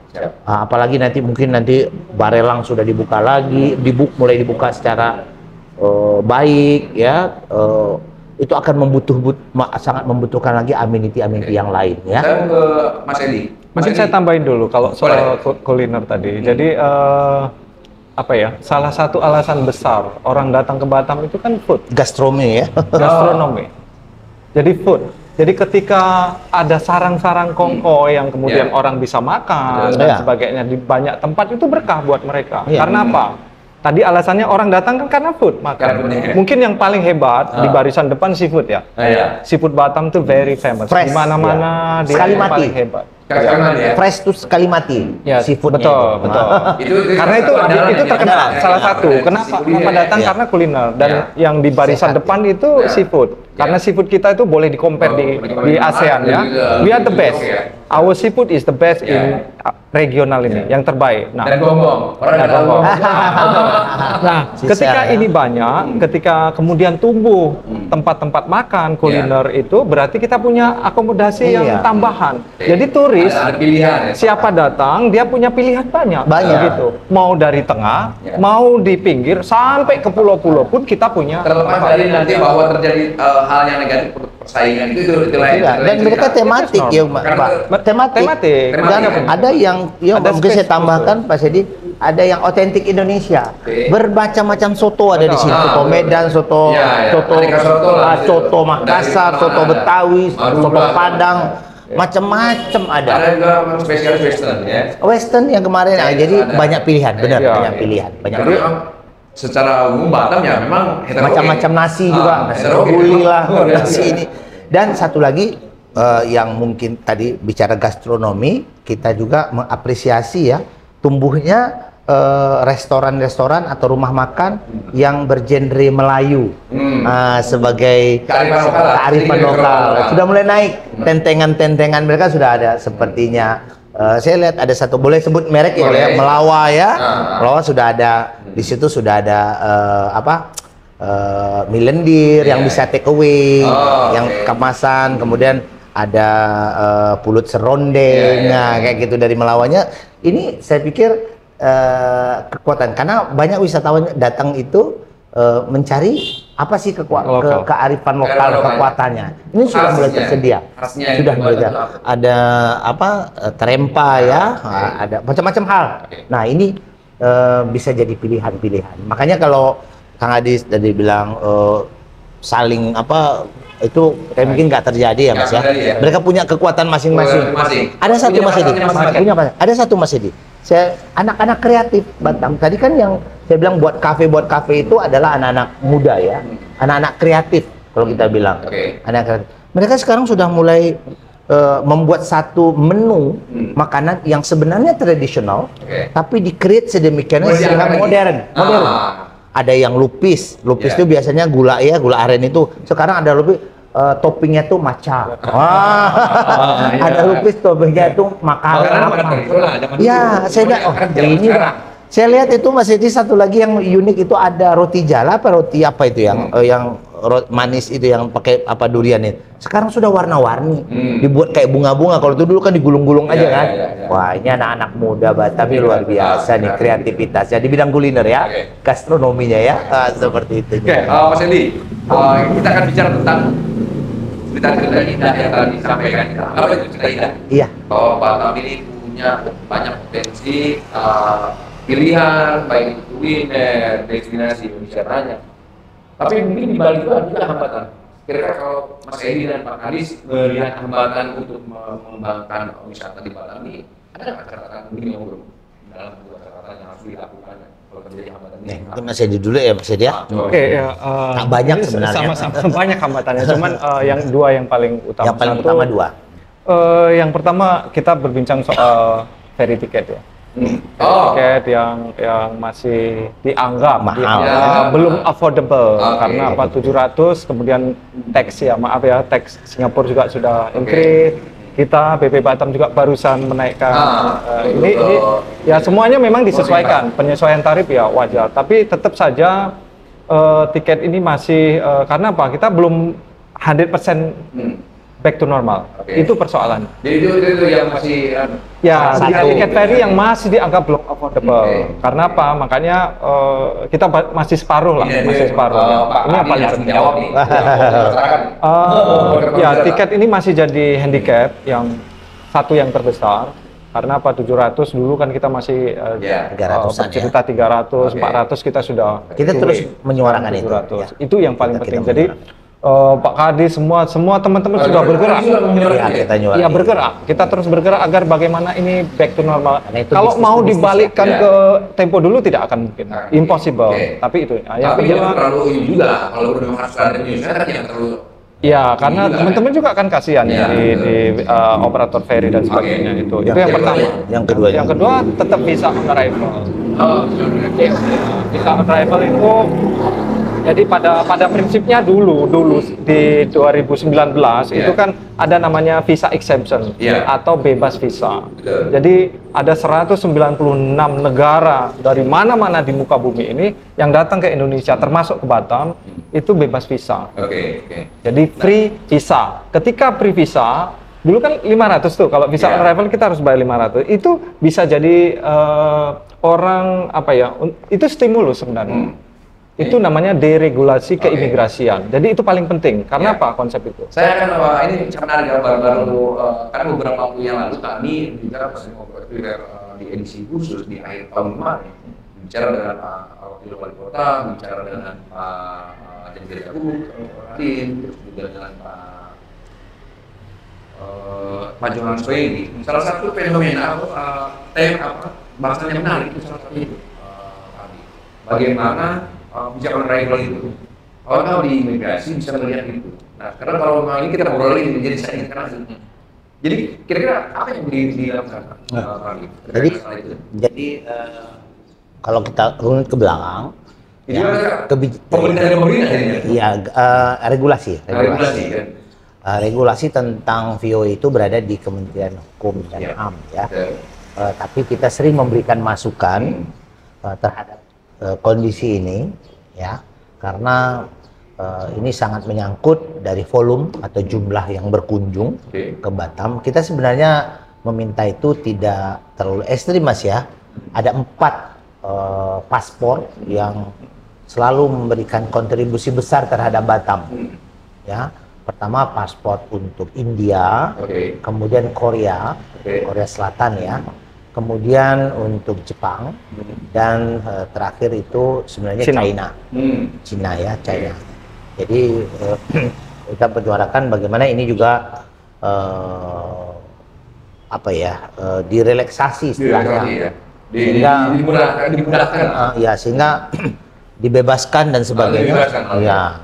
Apalagi mungkin nanti Barelang sudah dibuka lagi, mulai dibuka secara baik ya. Itu akan sangat membutuhkan lagi amenity yang lain ya. Saya ke Mas Edi. Mungkin saya tambahin dulu kalau soal kuliner tadi. Jadi salah satu alasan besar orang datang ke Batam itu kan food. Gastronomi ya. Gastronomi. Jadi food. Jadi ketika ada sarang-sarang kongko yang kemudian orang bisa makan dan sebagainya di banyak tempat itu berkah buat mereka. Karena apa? Tadi alasannya orang datang kan karena food makan. Mungkin yang paling hebat di barisan depan seafood ya. Seafood Batam tuh very famous. Di mana-mana dia yang paling hebat. Fresh tuh sekali mati. Seafood betul. Karena itu terkenal salah satu. Kenapa datang? Karena kuliner dan yang di barisan depan itu seafood. Karena seafood kita itu boleh di-compare di ASEAN ya. We are the best. Our seafood is the best in regional ini, yang terbaik. Dan gonggong, orang ada gonggong. Nah, ketika ini banyak, ketika kemudian tumbuh tempat-tempat makan kuliner itu, berarti kita punya akomodasi yang tambahan. Jadi turis, ada pilihan, siapa datang, dia punya pilihan banyak. Gitu. Mau dari tengah, mau di pinggir, sampai ke pulau-pulau pun kita punya. Terlepas dari nanti bahwa terjadi hal yang negatif, persaingan itu lain. Dan mereka tematik ya, Pak. Tematik. Dan ada yang mungkin saya tambahkan Pak Sedi, ada yang otentik Indonesia. Bermacam-macam soto ada di sini. Soto Medan, soto Makassar, soto Betawi, soto Padang, macam-macam ada. Ada juga spesialis Western ya. Western yang kemarin, jadi banyak pilihan, benar banyak pilihan. Secara umum Batam ya memang macam-macam nasi juga, nasi guli lah, nasi ini. Dan satu lagi yang mungkin tadi bicara gastronomi, kita juga mengapresiasi ya tumbuhnya restoran-restoran atau rumah makan yang bergenre Melayu sebagai kearifan lokal. Sudah mulai naik, tentengan-tentengan mereka sudah ada sepertinya. Saya lihat ada satu, boleh sebut merek ya, Melawa ya. Melawa sudah ada di situ, sudah ada mie lendir yang bisa take away, yang kemasan, kemudian ada pulut serondeng, kayak gitu dari Melawanya. Ini saya pikir kekuatan, karena banyak wisatawan datang itu mencari apa sih kearifan lokal, kekuatannya. Ini sudah mulai tersedia, sudah mulai ada terempa ya, ada macam-macam hal. Nah ini bisa jadi pilihan-pilihan. Makanya kalau Kang Adi tadi bilang saling itu kayak mungkin nggak terjadi ya Mas ya. Mereka punya kekuatan masing-masing. Ada satu Mas Edi. Ada satu Mas Edi. Saya anak-anak kreatif Batam. Tadi kan yang saya bilang buat kafe itu adalah anak-anak muda ya. Anak-anak kreatif kalau kita bilang. Anak kreatif. Mereka sekarang sudah mulai membuat satu menu makanan yang sebenarnya tradisional, tapi di-create sedemikian sehingga modern. Ada yang lupis itu biasanya gula aren itu. Sekarang ada lupis toppingnya tuh matcha. Ada lupis toppingnya itu makanan apa? Ya, saya lihat ini saya lihat itu masih di satu lagi yang unik itu ada roti jala roti apa itu yang manis itu yang pakai durian itu. Sekarang sudah warna-warni, dibuat kayak bunga-bunga. Kalau itu dulu kan digulung-gulung aja kan. Wah, ini anak-anak muda Batam ini luar biasa nih kreativitasnya di bidang kuliner ya, gastronominya ya, seperti itu. Mas Edi, kita akan bicara tentang cerita-cerita indah yang tadi disampaikan. Apa itu cerita indah? Iya. Bahwa Batam ini punya banyak potensi pilihan, baik itu kuliner, destinasi wisatanya. Tapi mungkin di balik itu ada juga hambatan. Kira-kira kalau Mas Edi dan Pak Kadis melihat hambatan untuk mengembangkan wisata di Batam ini, ada nggak catatan mungkin yang belum dalam dua catatan yang harus dilakukan kalau terjadi hambatan ini? Mungkin Mas Edi dulu ya Mas Edi ya. Oke, ya. Banyak sebenarnya. Sama-sama banyak hambatannya. Cuman yang dua yang paling utama. Yang paling utama dua. Yang pertama kita berbincang soal ferry tiket ya. Tiket yang masih dianggap mahal, belum affordable karena 700, kemudian tax ya, maaf ya, tax Singapura juga sudah increase. Kita BP Batam juga barusan menaikkan ini ya, semuanya memang disesuaikan, penyesuaian tarif ya wajar, tapi tetap saja tiket ini masih karena apa? Kita belum 100% back to normal. Itu persoalan. Jadi itu yang masih tiket ferry yang masih dianggap belum affordable. Karena apa? Makanya kita masih separuh lah, masih separuh. Ini yang paling penting. Tiket ini masih jadi handicap yang satu yang terbesar. Karena apa? 700 dulu kan kita masih cerita 300, 400 kita sudah. Kita terus menyuarakan 700. Itu yang paling penting. Jadi Pak Kadis, semua teman-teman sudah bergerak. Bergerak. Kita terus bergerak agar bagaimana ini back to normal. Kalau mau dibalikkan ke tempo dulu tidak akan mungkin, impossible. Tapi itu. Yang kedua, terlalu juga kalau memang harus ada Indonesia kan yang terlalu. Ya, karena teman-teman juga kan kasihan di operator ferry dan sebagainya itu. Itu yang pertama. Yang kedua tetap visa on arrival. Visa on arrival itu Jadi pada prinsipnya dulu di 2019 itu kan ada namanya visa exemption atau bebas visa. Jadi ada 196 negara dari mana-mana di muka bumi ini yang datang ke Indonesia termasuk ke Batam itu bebas visa. Jadi free visa. Ketika free visa dulu kan 500 tuh, kalau visa on arrival kita harus bayar 500. Itu bisa jadi orang apa ya? Itu stimulus sebenarnya. Itu namanya deregulasi keimigrasian. Jadi itu paling penting. Karena apa konsep itu? Saya akan ini menarik ya, baru kan beberapa waktu yang lalu kami bicara di edisi khusus di akhir tahun kemarin, bicara dengan Wakil Wali Kota, bicara dengan Pak Jenderal Agung, terus juga dengan Pak Johan Soedi. Salah satu fenomena bahasanya menarik itu salah satu itu. Bagaimana kebijakan arrival itu, kalau di imigrasi bisa melihat itu. Nah, karena kalau ini kita ngobrolin jadi saya ingat. Jadi kira-kira apa yang dilakukan? Jadi kalau kita runut ke belakang, regulasi kan. Regulasi tentang VOA itu berada di Kementerian Hukum dan HAM ya. Tapi kita sering memberikan masukan terhadap kondisi ini ya, karena ini sangat menyangkut dari volume atau jumlah yang berkunjung ke Batam. Kita sebenarnya meminta itu tidak terlalu ekstrim Mas ya. Ada 4 paspor yang selalu memberikan kontribusi besar terhadap Batam ya. Pertama paspor untuk India, kemudian Korea, Korea Selatan ya, kemudian untuk Jepang, dan terakhir itu sebenarnya Cina ya, China. Jadi kita menyuarakan bagaimana ini juga direlaksasi istilahnya, dimudahkan, sehingga dibebaskan dan sebagainya. Ya,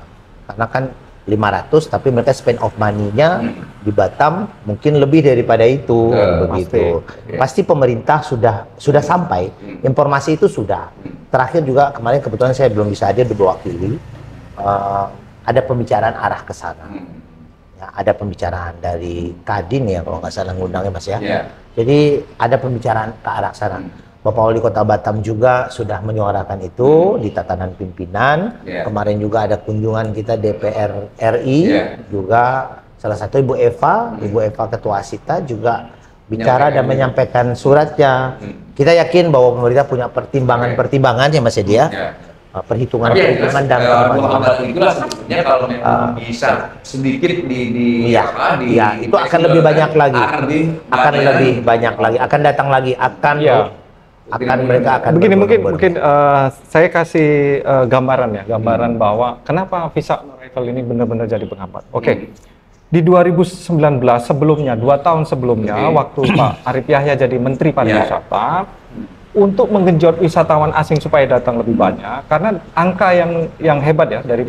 karena kan 500 tapi mereka spend of money-nya di Batam mungkin lebih daripada itu begitu. Pasti pemerintah sudah sampai informasi itu sudah. Terakhir juga kemarin kebetulan saya belum bisa hadir diwakili, ada pembicaraan arah ke sana. Ya, ada pembicaraan dari Kadin ya kalau nggak salah ngundangnya Mas ya. Jadi ada pembicaraan ke arah sana. Bapak Wali Kota Batam juga sudah menyuarakan itu di tatanan pimpinan. Kemarin juga ada kunjungan kita DPR RI, juga salah satu Ibu Eva Ketua Asita juga bicara dan menyampaikan suratnya. Kita yakin bahwa pemerintah punya pertimbangan ya Mas Edi ya. Perhitungan dan itulah sebetulnya kalau memang bisa sedikit itu akan lebih banyak lagi. Akan datang lagi, mereka akan begini mungkin saya kasih gambaran bahwa kenapa visa on arrival ini benar-benar jadi penghambat. Di 2019 sebelumnya, 2 tahun sebelumnya, waktu Pak Arief Yahya jadi Menteri Pariwisata, untuk menggenjot wisatawan asing supaya datang lebih banyak, karena angka yang hebat ya dari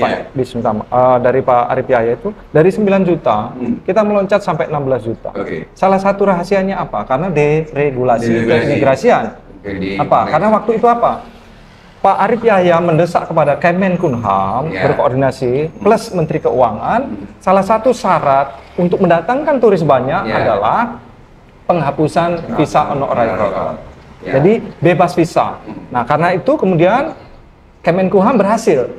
dari Pak Arief Yahya itu dari 9 juta kita meloncat sampai 16 juta. Salah satu rahasianya apa? Karena deregulasi keimigrasian. Karena waktu itu Pak Arief Yahya mendesak kepada Kemenkumham berkoordinasi plus Menteri Keuangan, salah satu syarat untuk mendatangkan turis banyak adalah penghapusan visa on arrival. Jadi bebas visa. Nah, karena itu kemudian Kemenkumham berhasil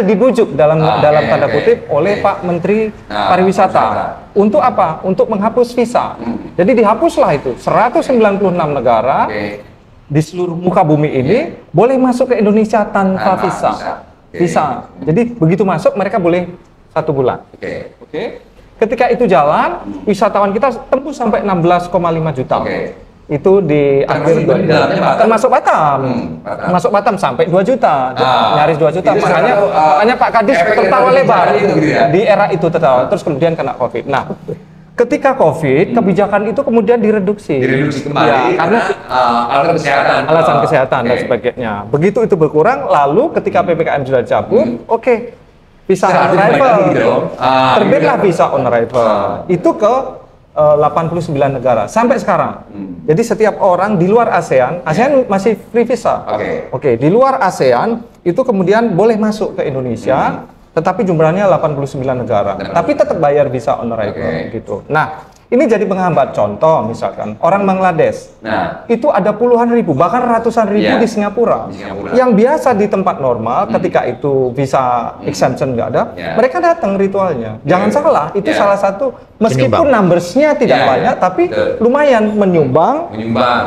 dibujuk dalam tanda kutip oleh Pak Menteri Pariwisata. Untuk apa? Untuk menghapus visa. Jadi dihapuslah itu 196 negara di seluruh muka bumi ini boleh masuk ke Indonesia tanpa visa. Jadi begitu masuk mereka boleh 1 bulan. Ketika itu jalan, wisatawan kita tembus sampai 16,5 juta. Itu di akhir termasuk Batam. Masuk Batam sampai 2 juta. Nyaris 2 juta. Makanya Pak Kadis tertawa lebar di era itu tertawa. Terus kemudian kena Covid. Nah, ketika Covid, kebijakan itu kemudian direduksi kembali karena alasan kesehatan dan sebagainya. Begitu itu berkurang, lalu ketika PPKM sudah dicabut, visa on arrival, terbitlah visa on arrival. Itu ke 89 negara sampai sekarang. Jadi setiap orang di luar ASEAN masih free visa. Di luar ASEAN itu kemudian boleh masuk ke Indonesia, tetapi jumlahnya 89 negara. Tapi tetap bayar visa on arrival gitu. Nah, ini jadi penghambat. Contoh misalkan orang Bangladesh, itu ada puluhan ribu, bahkan ratusan ribu di Singapura. Yang biasa di tempat normal ketika itu visa exemption nggak ada, mereka datang ritualnya. Jangan salah, itu salah satu meskipun numbersnya tidak banyak, tapi lumayan menyumbang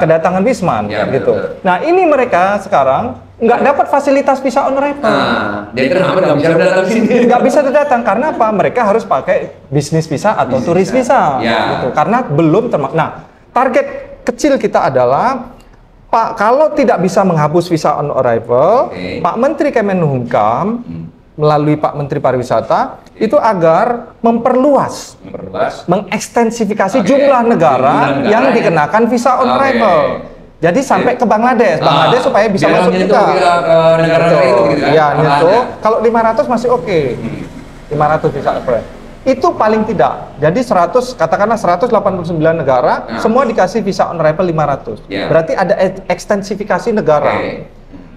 kedatangan Wisman gitu. Nah ini mereka sekarang nggak dapat fasilitas visa on arrival. Jadi terhambat nggak bisa datang sini. Nggak bisa datang karena apa? Mereka harus pakai bisnis visa atau turis visa, gitu. Karena belum Nah, target kecil kita adalah Pak, kalau tidak bisa menghapus visa on arrival, Pak Menteri Kemenhumkam melalui Pak Menteri Pariwisata itu agar memperluas, mengekstensifikasi jumlah negara yang dikenakan visa on arrival. Jadi sampai ke Bangladesh supaya bisa masuk juga. Negara-negara itu gitu kan. Ya, itu kalau 500 masih oke. 500 bisa apply. Itu paling tidak. Jadi 100 katakanlah 189 negara semua dikasih visa on arrival 500. Berarti ada ekstensifikasi negara.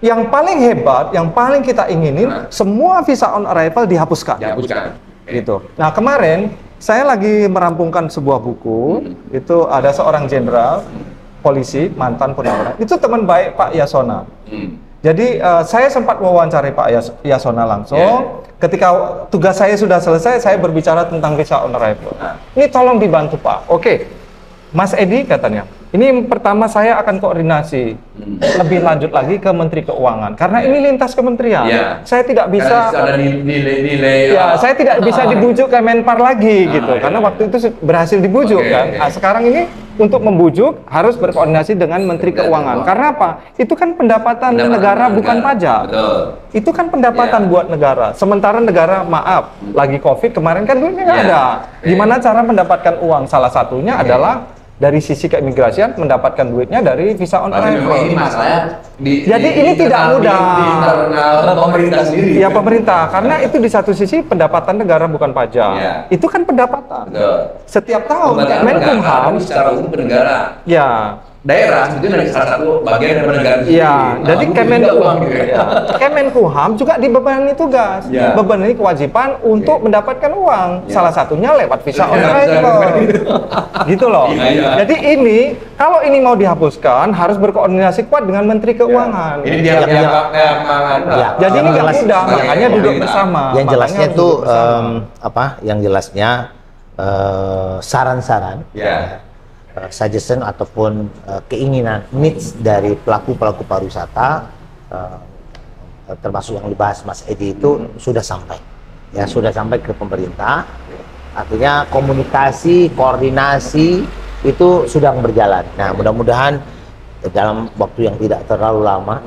Yang paling hebat, yang paling kita inginin semua visa on arrival dihapuskan. Gitu. Nah, kemarin saya lagi merampungkan sebuah buku, itu ada seorang jenderal polisi, mantan purnawirawan, itu teman baik Pak Yasona. Jadi saya sempat wawancari Pak Yasona langsung. Ketika tugas saya sudah selesai, saya berbicara tentang visa on arrival. Ini tolong dibantu Pak. Oke, Mas Edi katanya, ini pertama saya akan koordinasi lebih lanjut lagi ke Menteri Keuangan karena ini lintas kementerian. Saya tidak bisa saya tidak bisa dibujuk Kemenpar lagi gitu karena waktu itu berhasil dibujuk kan. Nah, sekarang ini untuk membujuk harus berkoordinasi dengan Menteri Keuangan. Karena apa? Itu kan pendapatan negara bukan pajak. Itu kan pendapatan buat negara. Sementara negara maaf lagi Covid kemarin kan duitnya nggak ada. Gimana cara mendapatkan uang? Salah satunya adalah dari sisi keimigrasian mendapatkan duitnya dari visa on arrival. Ini masalahnya jadi ini tidak mudah di internal pemerintah sendiri. Ya pemerintah, karena itu di satu sisi pendapatan negara bukan pajak. Itu kan pendapatan. Setiap tahun Menkumham secara umum ke negara. Ya. Daerah sebetulnya salah satu bagian dari negara. Iya, jadi Kemenkumham juga dibebani tugas, bebani kewajiban untuk mendapatkan uang. Salah satunya lewat visa on arrival. Gitu loh. Jadi ini kalau ini mau dihapuskan harus berkoordinasi kuat dengan Menteri Keuangan. Ini dia Jadi ini nggak mudah, makanya duduk bersama. Yang jelasnya itu Yang jelasnya saran-saran. Suggestion ataupun keinginan needs dari pelaku-pelaku pariwisata termasuk yang dibahas Mas Edi itu sudah sampai ke pemerintah. Artinya komunikasi, koordinasi itu sedang berjalan. Nah, mudah-mudahan dalam waktu yang tidak terlalu lama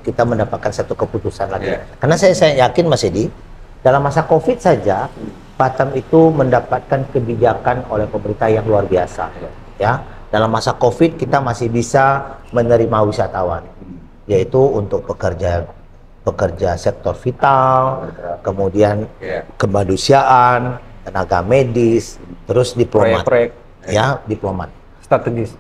kita mendapatkan satu keputusan lagi. Karena saya yakin Mas Edi dalam masa Covid saja Batam itu mendapatkan kebijakan oleh pemerintah yang luar biasa. Ya, dalam masa Covid kita masih bisa menerima wisatawan, yaitu untuk pekerja sektor vital, kemudian kemanusiaan, tenaga medis, terus diplomat, diplomat strategis.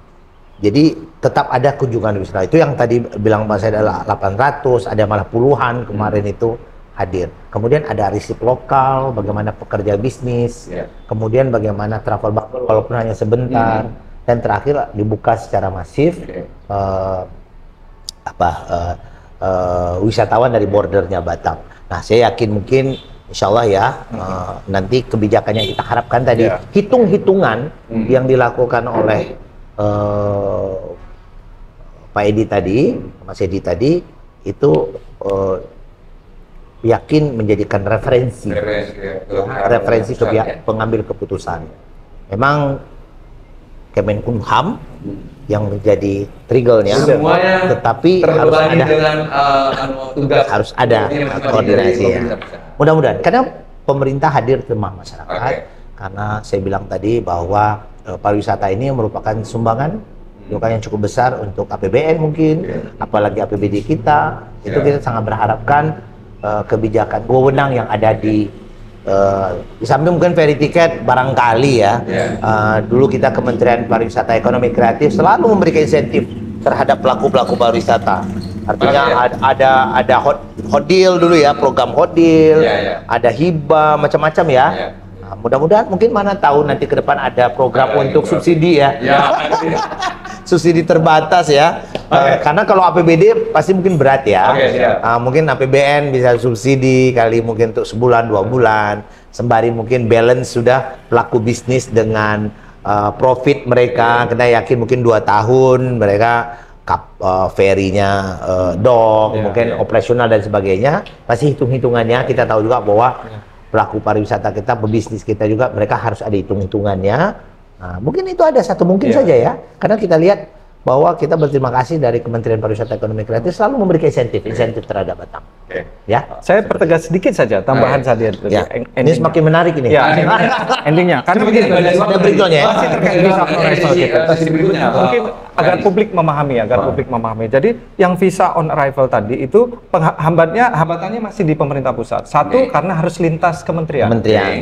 Jadi tetap ada kunjungan wisata. Itu yang tadi bilang Mas saya adalah 800, ada malah puluhan kemarin itu hadir. Kemudian ada risik lokal, bagaimana pekerja bisnis, kemudian bagaimana travel bubble walaupun hanya sebentar, dan terakhir dibuka secara masif wisatawan dari bordernya Batam. Nah, saya yakin mungkin insya Allah nanti kebijakan yang kita harapkan tadi, hitung-hitungan yang dilakukan oleh Pak Edi tadi, Mas Edi tadi, itu yakin menjadikan referensi ke pihak pengambil keputusan. Memang Kemenkumham yang menjadi triggernya, tetapi harus ada koordinasi ya. Mudah-mudahan, karena pemerintah hadir di tengah masyarakat, karena saya bilang tadi bahwa pariwisata ini merupakan sumbangan yang cukup besar untuk APBN mungkin, apalagi APBD kita, itu kita sangat berharapkan kebijakan wewenang yang ada di samping mungkin ferry tiket barangkali dulu kita Kementerian Pariwisata Ekonomi Kreatif selalu memberikan insentif terhadap pelaku-pelaku pariwisata Artinya ada hot deal dulu ya, program hot deal, ada hibah macam-macam ya. Nah, mudah-mudahan mungkin mana tahu nanti ke depan ada program untuk subsidi ya. Subsidi terbatas ya. Karena kalau APBD pasti mungkin berat ya. Mungkin APBN bisa subsidi kali mungkin untuk sebulan 2 bulan. Sembari mungkin balance sudah pelaku bisnis dengan profit mereka. Kita yakin mungkin 2 tahun mereka ferry-nya dock, mungkin operasional dan sebagainya. Pasti hitung-hitungannya kita tahu juga bahwa pelaku pariwisata kita, pebisnis kita juga mereka harus ada hitung-hitungannya. Nah, mungkin itu ada satu mungkin saja ya, karena kita lihat bahwa kita berterima kasih dari Kementerian Pariwisata Ekonomi Kreatif selalu memberikan insentif terhadap Batam. Ya, saya pertegas sedikit saja tambahan saja. Ya. Ini semakin menarik ini. Ya, endingnya. Karena begini, ada berikutnya ya. Masih terkait visa on arrival kita. Mungkin agar publik memahami, Jadi yang visa on arrival tadi itu hambatannya masih di pemerintah pusat. Satu karena harus lintas kementerian.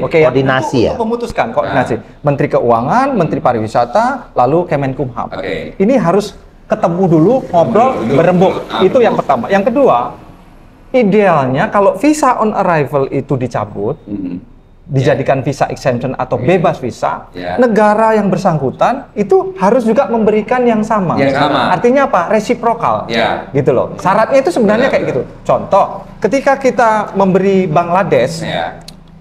Koordinasi ya. Untuk memutuskan koordinasi. Menteri Keuangan, Menteri Pariwisata, lalu Kemenkumham. Ini harus ketemu dulu, ngobrol, berembuk. Itu yang pertama. Yang kedua, idealnya kalau visa on arrival itu dicabut, dijadikan visa exemption atau bebas visa, negara yang bersangkutan itu harus juga memberikan yang sama. Artinya apa? Resiprokal. Gitu loh. Syaratnya itu sebenarnya kayak gitu. Contoh, ketika kita memberi Bangladesh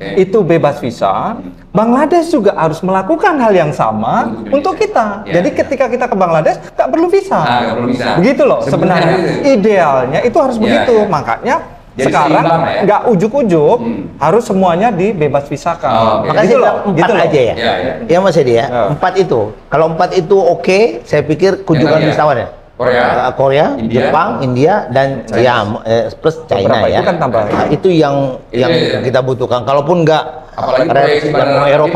itu bebas visa, Bangladesh juga harus melakukan hal yang sama untuk kita. Jadi ketika kita ke Bangladesh nggak perlu visa. Begitu loh sebenarnya. Idealnya itu harus begitu. Makanya jadi sekarang nggak ujuk-ujuk harus semuanya dibebas visakan. Makanya gitu loh, 4 aja ya. Ya Mas Edi ya. 4 itu. Kalau 4 itu oke, saya pikir kunjungan wisatawan ya. Korea, Jepang, India, dan plus China ya. Itu kan tambahan. Nah, itu yang kita butuhkan. Kalaupun nggak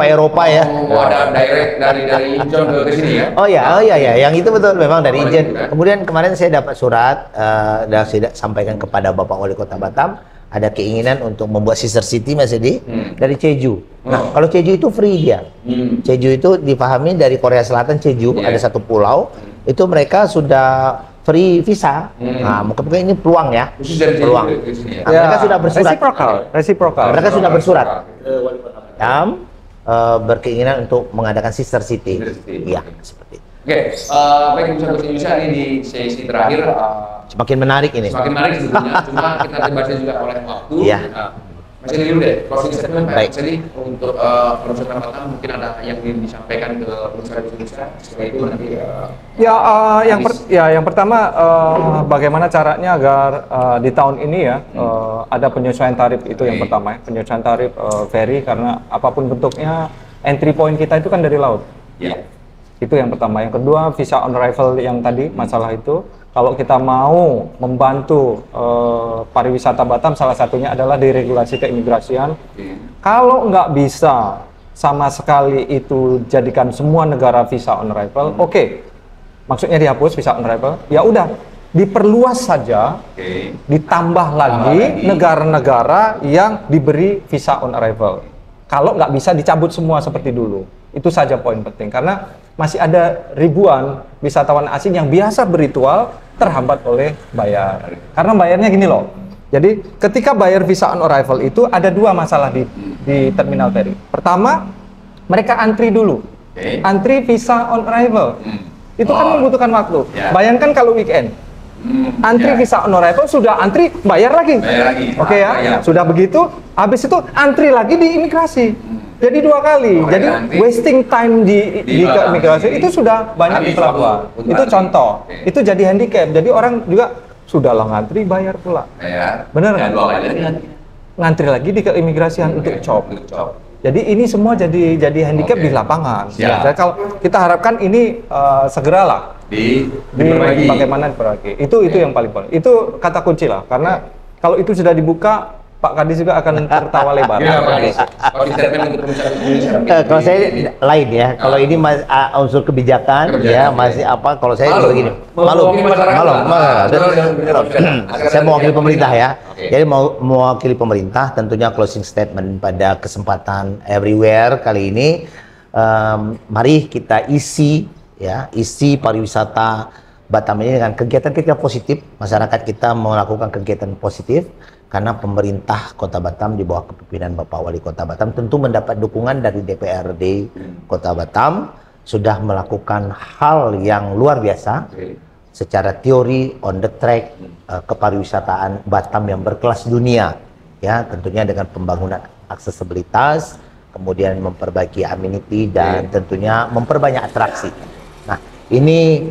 Eropa ya. Ada direct dari Incheon ke sini ya. Oh ya, yang itu betul memang dari Incheon. Kemudian kemarin saya dapat surat dan saya sampaikan kepada Bapak Wali Kota Batam, ada keinginan untuk membuat sister city Mas Edi dari Jeju. Nah, kalau Jeju itu free dia. Jeju itu dipahami dari Korea Selatan, Jeju ada satu pulau itu mereka sudah free visa. Nah, mungkin ini peluang ya. Peluang. Nah, mereka sudah bersurat. Resiprokal. Mereka sudah bersurat. Berkeinginan untuk mengadakan sister city. Iya, seperti itu. Baik Bursa Indonesia ini di sesi terakhir. Semakin menarik ini. Semakin menarik sebetulnya. Cuma kita terbatas juga oleh waktu. Mas Edi dulu deh, closing statement Pak Mas untuk pariwisata Batam, mungkin ada yang ingin disampaikan ke Bursa Indonesia. Setelah itu nanti yang pertama bagaimana caranya agar di tahun ini ya ada penyesuaian tarif, itu yang pertama ya, penyesuaian tarif ferry, karena apapun bentuknya entry point kita itu kan dari laut. Itu yang pertama. Yang kedua, visa on arrival yang tadi masalah itu, kalau kita mau membantu pariwisata Batam, salah satunya adalah diregulasi keimigrasian. Kalau nggak bisa sama sekali itu jadikan semua negara visa on arrival, maksudnya dihapus visa on arrival, ya udah diperluas saja, ditambah lagi negara-negara yang diberi visa on arrival. Kalau nggak bisa dicabut semua seperti dulu. Itu saja poin penting, karena masih ada ribuan wisatawan asing yang biasa berritual terhambat oleh bayar. Karena bayarnya gini loh. Jadi ketika bayar visa on arrival itu ada 2 masalah di terminal ferry. Pertama, mereka antri dulu. Antri visa on arrival. Itu kan membutuhkan waktu. Bayangkan kalau weekend. Antri visa on arrival, sudah antri bayar lagi. Oke ya. Sudah begitu, habis itu antri lagi di imigrasi. Jadi 2 kali. Jadi wasting time di keimigrasi itu sudah banyak di pelabuhan. Itu contoh. Itu jadi handicap. Jadi orang juga sudahlah ngantri bayar pula. Bener nggak? Ngantri lagi di keimigrasian untuk job. Jadi ini semua jadi handicap di lapangan. Jadi kalau kita harapkan ini segeralah diperbaiki. Bagaimana diperbaiki? Itu yang paling penting. Itu kata kunci lah. Karena kalau itu sudah dibuka, Pak Kadis juga akan tertawa lebar. Kalau saya lain ya. Kalau ini unsur kebijakan ya masih apa? Kalau saya begini. Malu. Saya mewakili pemerintah ya. Jadi mau mewakili pemerintah, tentunya closing statement pada kesempatan everywhere kali ini. Mari kita isi pariwisata Batam ini dengan kegiatan-kegiatan positif, masyarakat kita melakukan kegiatan positif karena pemerintah Kota Batam di bawah kepemimpinan Bapak Wali Kota Batam tentu mendapat dukungan dari DPRD Kota Batam sudah melakukan hal yang luar biasa secara teori on the track kepariwisataan Batam yang berkelas dunia, ya tentunya dengan pembangunan aksesibilitas, kemudian memperbaiki amenity dan tentunya memperbanyak atraksi. Nah ini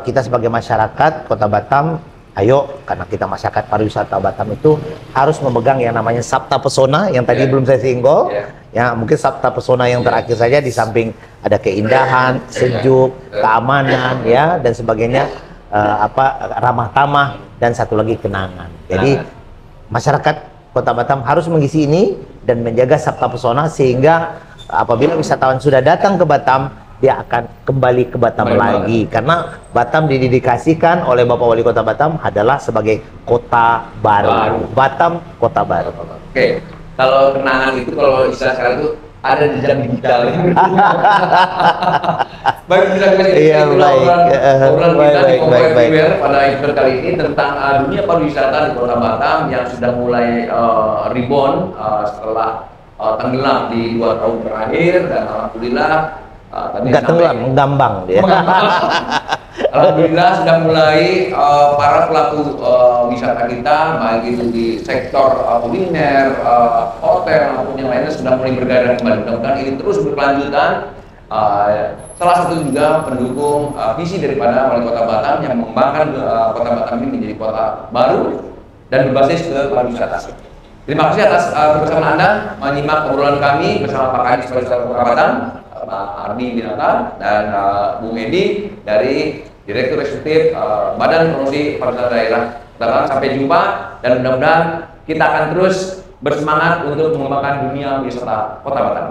kita sebagai masyarakat Kota Batam, ayo karena kita masyarakat pariwisata Batam itu harus memegang yang namanya Sabta Pesona yang tadi belum saya singgung. Ya mungkin Sabta Pesona yang terakhir saja, di samping ada keindahan, sejuk, keamanan, ya dan sebagainya, ramah tamah dan satu lagi kenangan. Jadi masyarakat Kota Batam harus mengisi ini dan menjaga Sabta Pesona sehingga apabila wisatawan sudah datang ke Batam, dia akan kembali ke Batam lagi karena Batam didedikasikan oleh Bapak Wali Kota Batam adalah sebagai kota baru. Batam kota baru. Oke. Kalau kenangan itu, kalau istilah sekarang itu ada jejak digitalnya. Baik, kita baik. Pada episode kali ini tentang dunia pariwisata di Kota Batam yang sudah mulai rebound setelah tenggelam di 2 tahun terakhir, dan alhamdulillah nggak tenggelam, menggambang dia. Alhamdulillah sudah mulai para pelaku wisata kita, baik itu di sektor kuliner, hotel maupun yang lainnya sudah mulai bergairah kembali. Mudah-mudahan ini terus berkelanjutan. Salah satu juga pendukung visi daripada Wali Kota Batam yang mengembangkan Kota Batam ini menjadi kota baru dan berbasis ke pariwisata. Terima kasih atas kebersamaan Anda menyimak obrolan kami bersama Pak Kadis Pariwisata Kota Batam, Pak Ardi Winata, dan Bung Edi dari Direktur Eksekutif Badan Promosi Pariwisata Daerah. Sampai jumpa dan mudah-mudahan kita akan terus bersemangat untuk mengembangkan dunia wisata Kota Batam.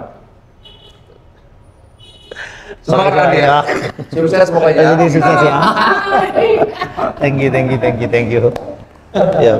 Semangat ya. Sukses pokoknya. Thank you. Ya.